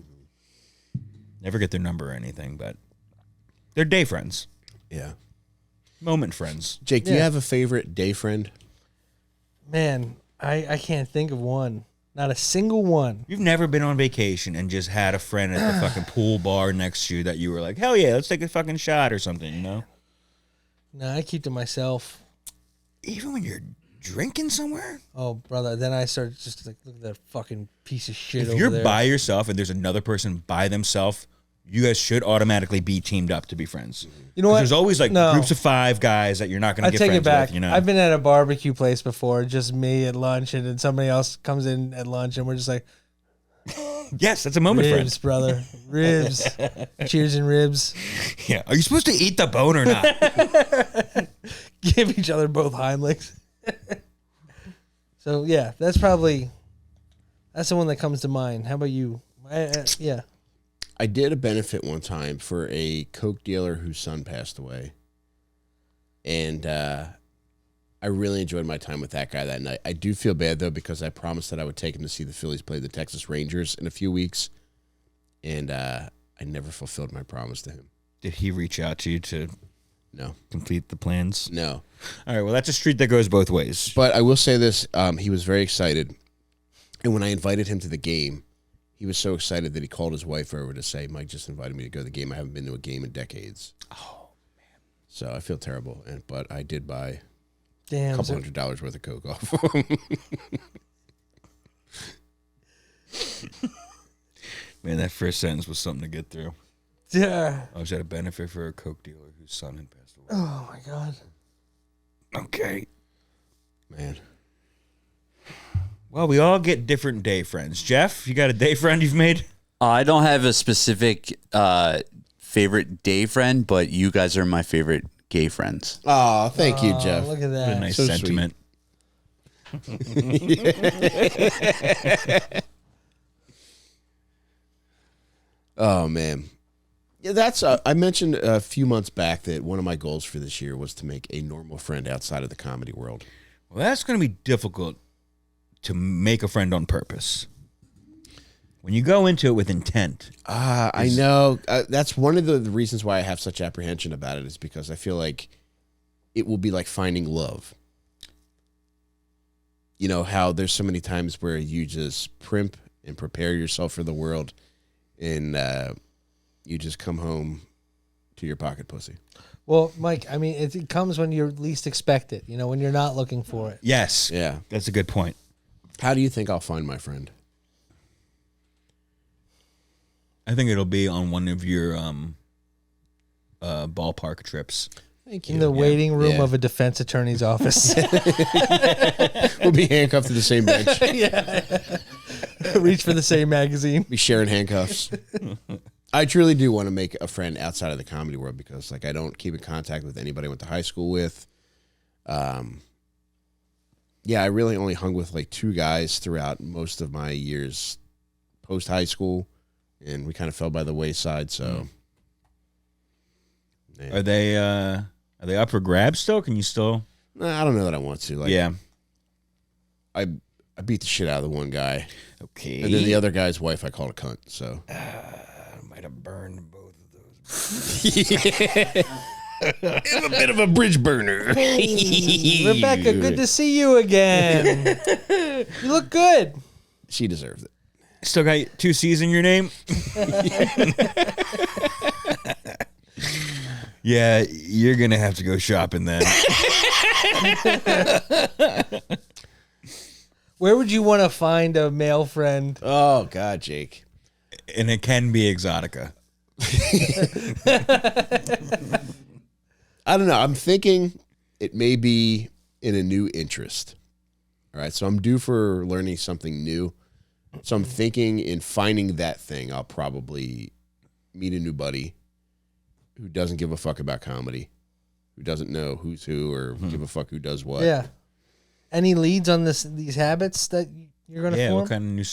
Never get their number or anything, but they're day friends. Yeah. Moment friends. Jake, do you have a favorite day friend? Man, I can't think of one. Not a single one. You've never been on vacation and just had a friend at the fucking pool bar next to you that you were like, hell yeah, let's take a fucking shot or something, No, I keep to myself. Even when you're drinking somewhere? Oh, brother, then I start just like, look at that fucking piece of shit if over you're there. by yourself and there's another person by themselves, you guys should automatically be teamed up to be friends. You know what? There's always like No. groups of 5 guys that you're not going to get take friends it back. with. I've been at a barbecue place before, just me at lunch, and then somebody else comes in at lunch, and we're just like, Yes, that's a moment, Ribs, brother. Ribs. Cheers and ribs. friend. Yeah. Are you supposed to eat the bone or not? Give each other both hind legs. So, yeah, that's the one that comes to mind. How about you? Yeah. I did a benefit one time for a Coke dealer whose son passed away. And I really enjoyed my time with that guy that night. I do feel bad, though, because I promised that I would take him to see the Phillies play the Texas Rangers in a few weeks. And I never fulfilled my promise to him. Did he reach out to you to complete the plans? No. All right, well, that's a street that goes both ways. But I will say this. He was very excited. And when I invited him to the game, he was so excited that he called his wife over to say, Mike just invited me to go to the game. I haven't been to a game in decades. Oh, man. So I feel terrible. But I did buy a couple $100 worth of Coke off of him. Man, that first sentence was something to get through. Yeah. I was at a benefit for a Coke dealer whose son had passed away. Oh, my God. Okay. Man. Well, we all get different day friends. Jeff, you got a day friend you've made? I don't have a specific favorite day friend, but you guys are my favorite gay friends. Oh, thank you, Jeff. Look at What a that. nice So sentiment. Oh, man. Yeah, that's. I mentioned a few months back that one of my goals for this year was to make a normal friend outside of the comedy world. Well, that's going to be difficult to make a friend on purpose. When you go into it with intent. I know. That's one of the reasons why I have such apprehension about it is because I feel like it will be like finding love. You know, how there's so many times where you just primp and prepare yourself for the world and you just come home to your pocket pussy. Well, Mike, I mean, it comes when you least expect it, you know, when you're not looking for it. Yes. Yeah. That's a good point. How do you think I'll find my friend? I think it'll be on one of your ballpark trips. Thank you. In the waiting room Yeah. of a defense attorney's office. We'll be handcuffed to the same bench. Reach for the same magazine. Be sharing handcuffs. I truly do want to make a friend outside of the comedy world because, like, I don't keep in contact with anybody I went to high school with. Yeah, I really only hung with like two guys throughout most of my years post high school, and we kind of fell by the wayside. So, Are they up for grabs still? Can you still? I don't know that I want to. Like, Yeah. I beat the shit out of the one guy, Okay. and then the other guy's wife I called a cunt. So. Might have burned both of those. I'm a bit of a bridge burner. Rebecca, good to see you again. You look good. She deserves it. Still got 2 C's in your name? Yeah, you're going to have to go shopping then. Where would you want to find a male friend? Oh God, Jake. And it can be Exotica. I don't know. I'm thinking it may be in a new interest. All right. So I'm due for learning something new. So I'm thinking in finding that thing, I'll probably meet a new buddy who doesn't give a fuck about comedy, who doesn't know who's who or give a fuck who does what. Yeah. Any leads on these habits that you're going to Yeah, form? what kind of new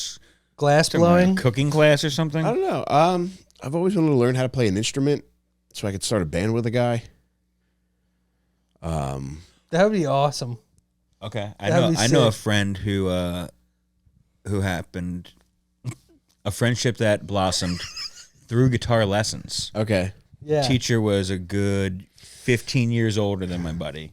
Glass blowing? cooking class or something? I don't know. I've always wanted to learn how to play an instrument so I could start a band with a guy. That would be awesome. Okay, That'd be I know a sick. friend who happened a friendship that blossomed through guitar lessons. Okay. Yeah. Teacher was a good 15 years older than my buddy.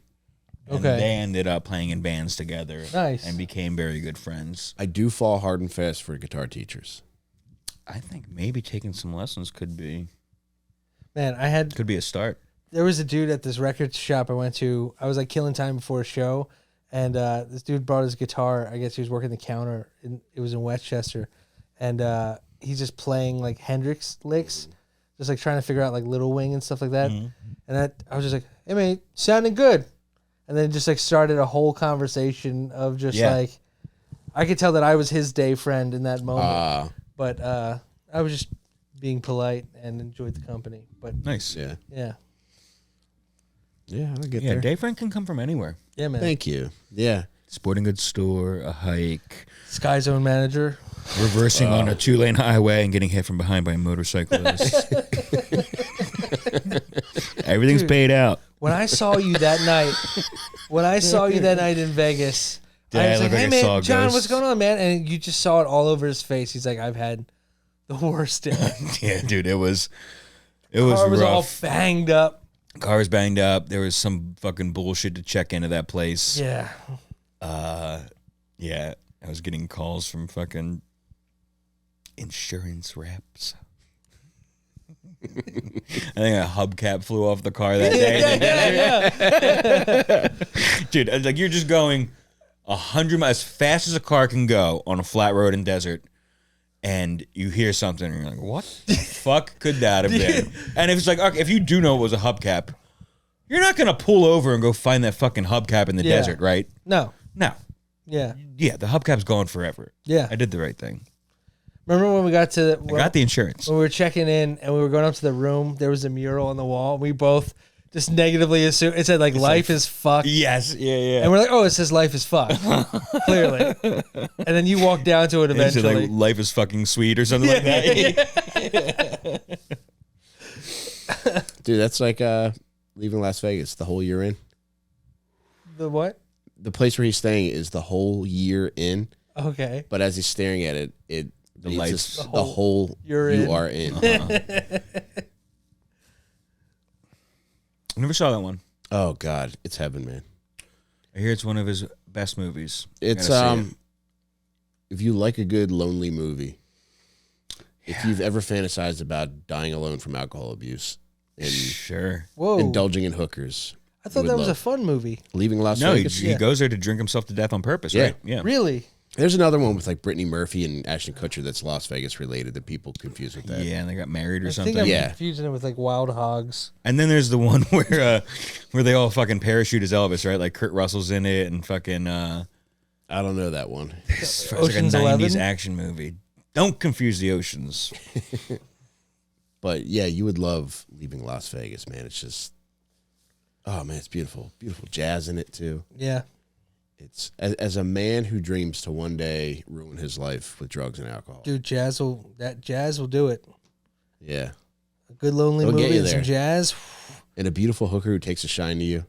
And Okay. they ended up playing in bands together. Nice. And became very good friends. I do fall hard and fast for guitar teachers. I think maybe taking some lessons could be Man, a start. there was a dude at this record shop I went to. I was like killing time before a show, and this dude brought his guitar. I guess he was working the counter. It was in Westchester, and he's just playing like Hendrix licks, just like trying to figure out like Little Wing and stuff like that. And I was just like, "Hey man, sounding good," and then just like started a whole conversation of just Yeah. like, I could tell that I was his day friend in that moment. but I was just being polite and enjoyed the company. But Nice. Yeah. yeah, Yeah, I'll get Yeah, there. Day friend can come from anywhere. yeah, man. Thank you. Yeah. Sporting goods store, a hike, Sky Zone manager. reversing on a 2-lane highway and getting hit from behind by a motorcyclist. Everything's paid out. When I saw you that night, in Vegas, Did I I was like, look like "Hey I man, saw a John, ghost?" what's going on, man?" And you just saw it all over his face. He's like, "I've had the worst day. Yeah, dude, it was Car was all rough. banged up." Car was banged up. There was some fucking bullshit to check into that place. Yeah, Yeah, I was getting calls from fucking insurance reps. I think a hubcap flew off the car that day. Dude, I was like, you're just going 100 miles as fast as a car can go on a flat road in desert, and you hear something, and you're like, what the fuck could that have been? And if it's like, okay, if you do know it was a hubcap, you're not gonna pull over and go find that fucking hubcap in the Yeah. desert, right? no, No. yeah, Yeah, the hubcap's gone forever. yeah. I did the right thing. Remember when we got to I got the insurance. when we were checking in and we were going up to the room? There was a mural on the wall. We both just negatively assumed it said like "life is fucked." Yes, yeah. And we're like, "Oh, it says life is fucked," clearly. And then you walk down to it They said, eventually. like, life is fucking sweet or something like that. Dude, that's like leaving Las Vegas the whole year in. The what? The place where he's staying is the whole year in, Okay. but as he's staring at it, the lights- just the whole You're you in. are in. I never saw that one. Oh God, it's heaven, man. I hear it's one of his best movies. It's Gotta see it. if you like a good lonely movie, if you've ever fantasized about dying alone from alcohol abuse and Sure. Whoa. indulging in hookers, I thought you that would was a love. fun movie. Leaving Las No, Vegas. he goes there to drink himself to death on purpose, Yeah. right? Yeah. Really? There's another one with like Brittany Murphy and Ashton Kutcher that's Las Vegas related that people confuse with that. Yeah, and they got married or I something. think I'm Yeah. confusing it with like Wild Hogs. And then there's the one where they all fucking parachute as Elvis, right? Like Kurt Russell's in it and fucking I don't know that one. it's like Ocean's a 90s 11? action movie. Don't confuse the oceans. But yeah, you would love leaving Las Vegas, man. It's just, oh man, it's beautiful. Beautiful jazz in it too. Yeah. It's as a man who dreams to one day ruin his life with drugs and alcohol. Dude, jazz will do it. Yeah. A good lonely It'll get movie you and some there. jazz. And a beautiful hooker who takes a shine to you.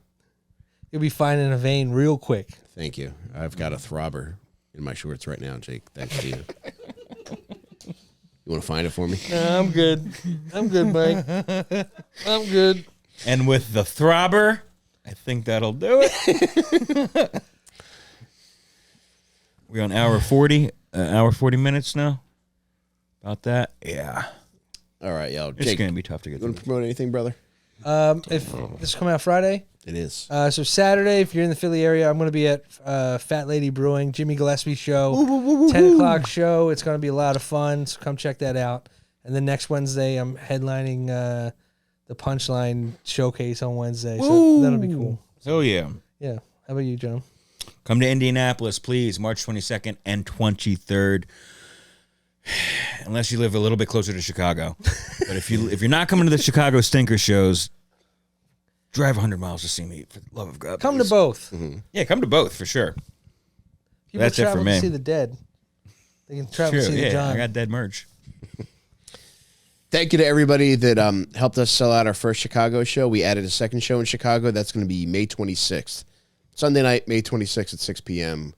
You'll be finding a vein real quick. Thank you. I've got a throbber in my shorts right now, Jake. Thanks to you. You want to find it for me? No, I'm good. I'm good, Mike. I'm good. And with the throbber, I think that'll do it. We on hour 40 minutes now? About that? Yeah. All right, yo. It's Jake, going to be tough to you get want through. to promote anything, brother? If this is coming out Friday, It is. so Saturday, if you're in the Philly area, I'm going to be at Fat Lady Brewing, Jimmy Gillespie show, 10 o'clock show. It's going to be a lot of fun, so come check that out. And then next Wednesday, I'm headlining the Punchline Showcase on Wednesday, so that'll be cool. Oh, yeah. Yeah. How about you, John? Come to Indianapolis, please, March 22nd and 23rd. Unless you live a little bit closer to Chicago. But if you're not coming to the Chicago Stinker shows, drive 100 miles to see me, for the love of God. Come to please. both. Yeah, come to both, for sure. People That's it for travel me. to see the dead. They can travel to True, see the yeah, John. I got dead merch. Thank you to everybody that helped us sell out our first Chicago show. We added a second show in Chicago. That's going to be May 26th. Sunday night, May 26th at 6 p.m.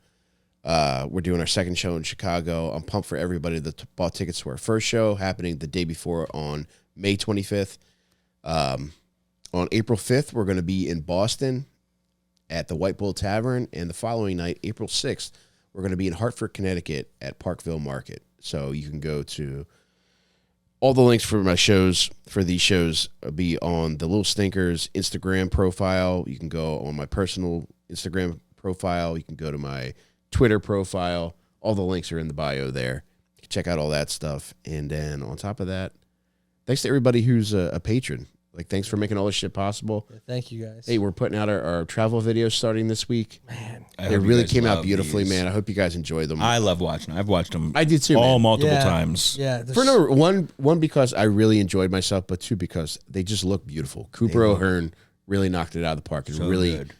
We're doing our second show in Chicago. I'm pumped for everybody that bought tickets to our first show happening the day before on May 25th. On April 5th, we're going to be in Boston at the White Bull Tavern. And the following night, April 6th, we're going to be in Hartford, Connecticut at Parkville Market. So you can go to all the links for my shows, for these shows, will be on the Little Stinkers Instagram profile. You can go on my personal Instagram profile. You can go to my Twitter profile. All the links are in the bio there. You can check out all that stuff. And then on top of that, thanks to everybody who's a patron Like, thanks for making all this shit possible. Thank you guys. Hey, we're putting out our travel videos starting this week. Man, They really came out beautifully, man. I hope you guys enjoy them. I love watching them. I've watched them. I did too, all man. multiple Yeah. times. Yeah. For number one, because I really enjoyed myself, but two, because they just look beautiful. Cooper O'Hearn really knocked it out of the park. And So really, good.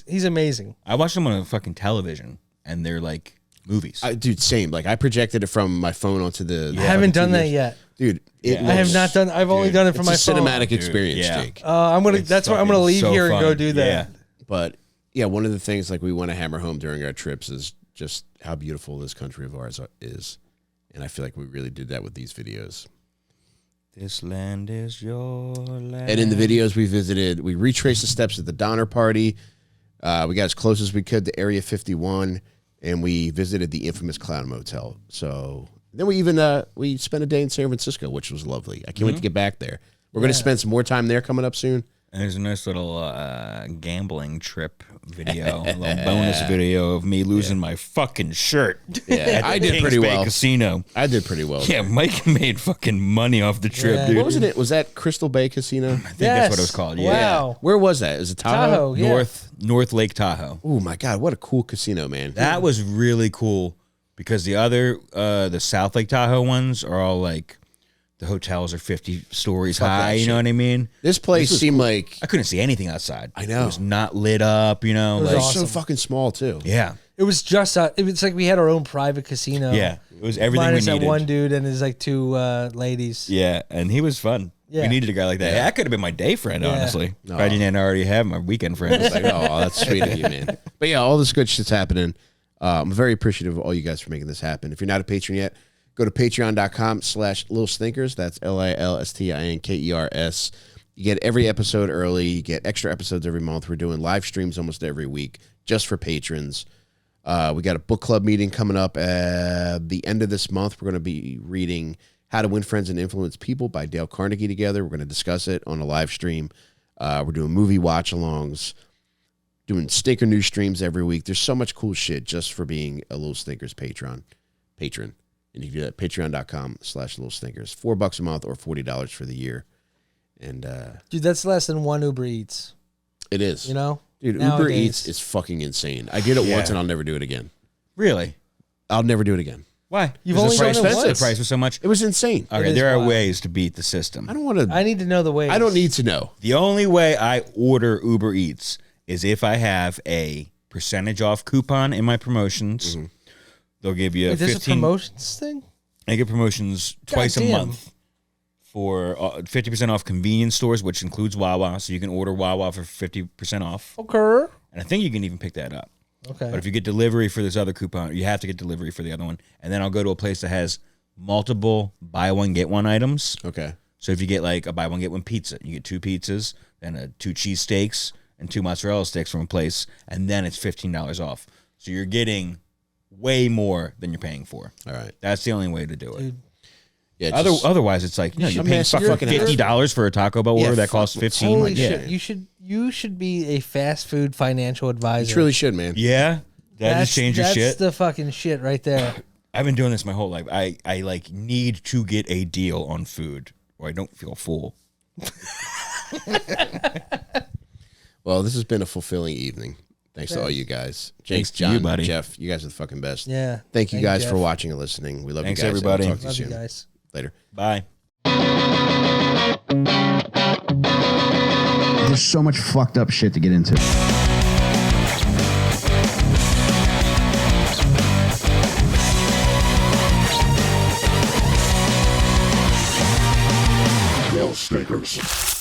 He's amazing. I watched them on a fucking television, and they're like movies. dude, same. Like, I projected it from my phone onto the. I haven't done that yet. Dude. Yeah. I have not done. I've only done it from my It's a phone. cinematic experience, yeah. Jake. I'm gonna. It's That's why I'm gonna fucking leave so here and go fun. do that. Yeah. But yeah, one of the things like we want to hammer home during our trips is just how beautiful this country of ours is, and I feel like we really did that with these videos. This land is your land. And in the videos we visited, we retraced the steps at the Donner Party. We got as close as we could to Area 51, and we visited the infamous Clown Motel. So then we even we spent a day in San Francisco, which was lovely. I can't wait to get back there. We're going to spend some more time there coming up soon. And there's a nice little gambling trip video, a little bonus video of me losing my fucking shirt. Yeah, I did Kings pretty Bay well. Casino. I did pretty well. Yeah, Mike made fucking money off the trip, Yeah. dude. What was it? Was that Crystal Bay Casino? I think that's what it was called. Yeah. Wow. Where was that? Is it Tahoe? Tahoe. Yeah. North Lake Tahoe. Oh my God, what a cool casino, man. That was really cool because the other, the South Lake Tahoe ones are all like, the hotels are 50 stories high, you know what I mean? This place seemed like I couldn't see anything outside. I know. It was not lit up, you know? was Like, awesome. so fucking small too. yeah. It was just. It was like we had our own private casino. Yeah. It was everything Minus we needed. that one dude and his like two ladies. Yeah, and he was fun. Yeah. We needed a guy like that. That could have been my day friend, Yeah. honestly. No. If I didn't already have my weekend friends. Like, oh, that's sweet of you, man. But yeah, all this good shit's happening. I'm very appreciative of all you guys for making this happen. If you're not a patron yet, go to patreon.com/LilStinkers. That's LILSTINKERS. You get every episode early. You get extra episodes every month. We're doing live streams almost every week just for patrons. We got a book club meeting coming up at the end of this month. We're going to be reading How to Win Friends and Influence People by Dale Carnegie together. We're going to discuss it on a live stream. We're doing movie watch-alongs, doing Stinker News streams every week. There's so much cool shit just for being a Little Stinkers patron. And you can do that at patreon.com/LilStinkers. $4 a month or $40 for the year. And Dude, that's less than one Uber Eats. it is. You know? Dude, Uber Nowadays. Eats is fucking insane. I did it once and I'll never do it again. Really? I'll never do it again. Why? You've Because only the done it price, once. the price was so much. It was insane. Okay, is there are wild. ways to beat the system. I don't want to. I need to know the way. I don't need to know. The only way I order Uber Eats is if I have a percentage off coupon in my promotions. Mm-hmm. They'll give you Wait, there's a 15. promotions thing? I get promotions twice a damn. month for 50% off convenience stores, which includes Wawa. So you can order Wawa for 50% off. Okay. And I think you can even pick that up. Okay. But if you get delivery for this other coupon, you have to get delivery for the other one. And then I'll go to a place that has multiple buy one, get one items. Okay. So if you get like a buy one, get one pizza, you get 2 pizzas, then 2 cheesesteaks, and 2 mozzarella sticks from a place, and then it's $15 off. So you're getting way more than you're paying for. All right. That's the only way to do it. Dude. Yeah. just- Otherwise, it's like, you're Some paying massive fucking $50 for a Taco Bell order that fuck, costs 15. Holy Like, yeah. shit. You should be a fast food financial advisor. you truly should, man. Yeah, that just changes that's shit. the fucking shit right there. I've been doing this my whole life. I like need to get a deal on food, or I don't feel full. Well, this has been a fulfilling evening. Thanks to all you guys. Jake, Thanks to John, you, buddy. Jeff, you guys are the fucking best. Yeah. Thank you guys Jeff. for watching and listening. We love Thanks, you guys. and everybody. We'll talk to Love you you soon. guys. Later. Bye. There's so much fucked up shit to get into. Little Stinkers.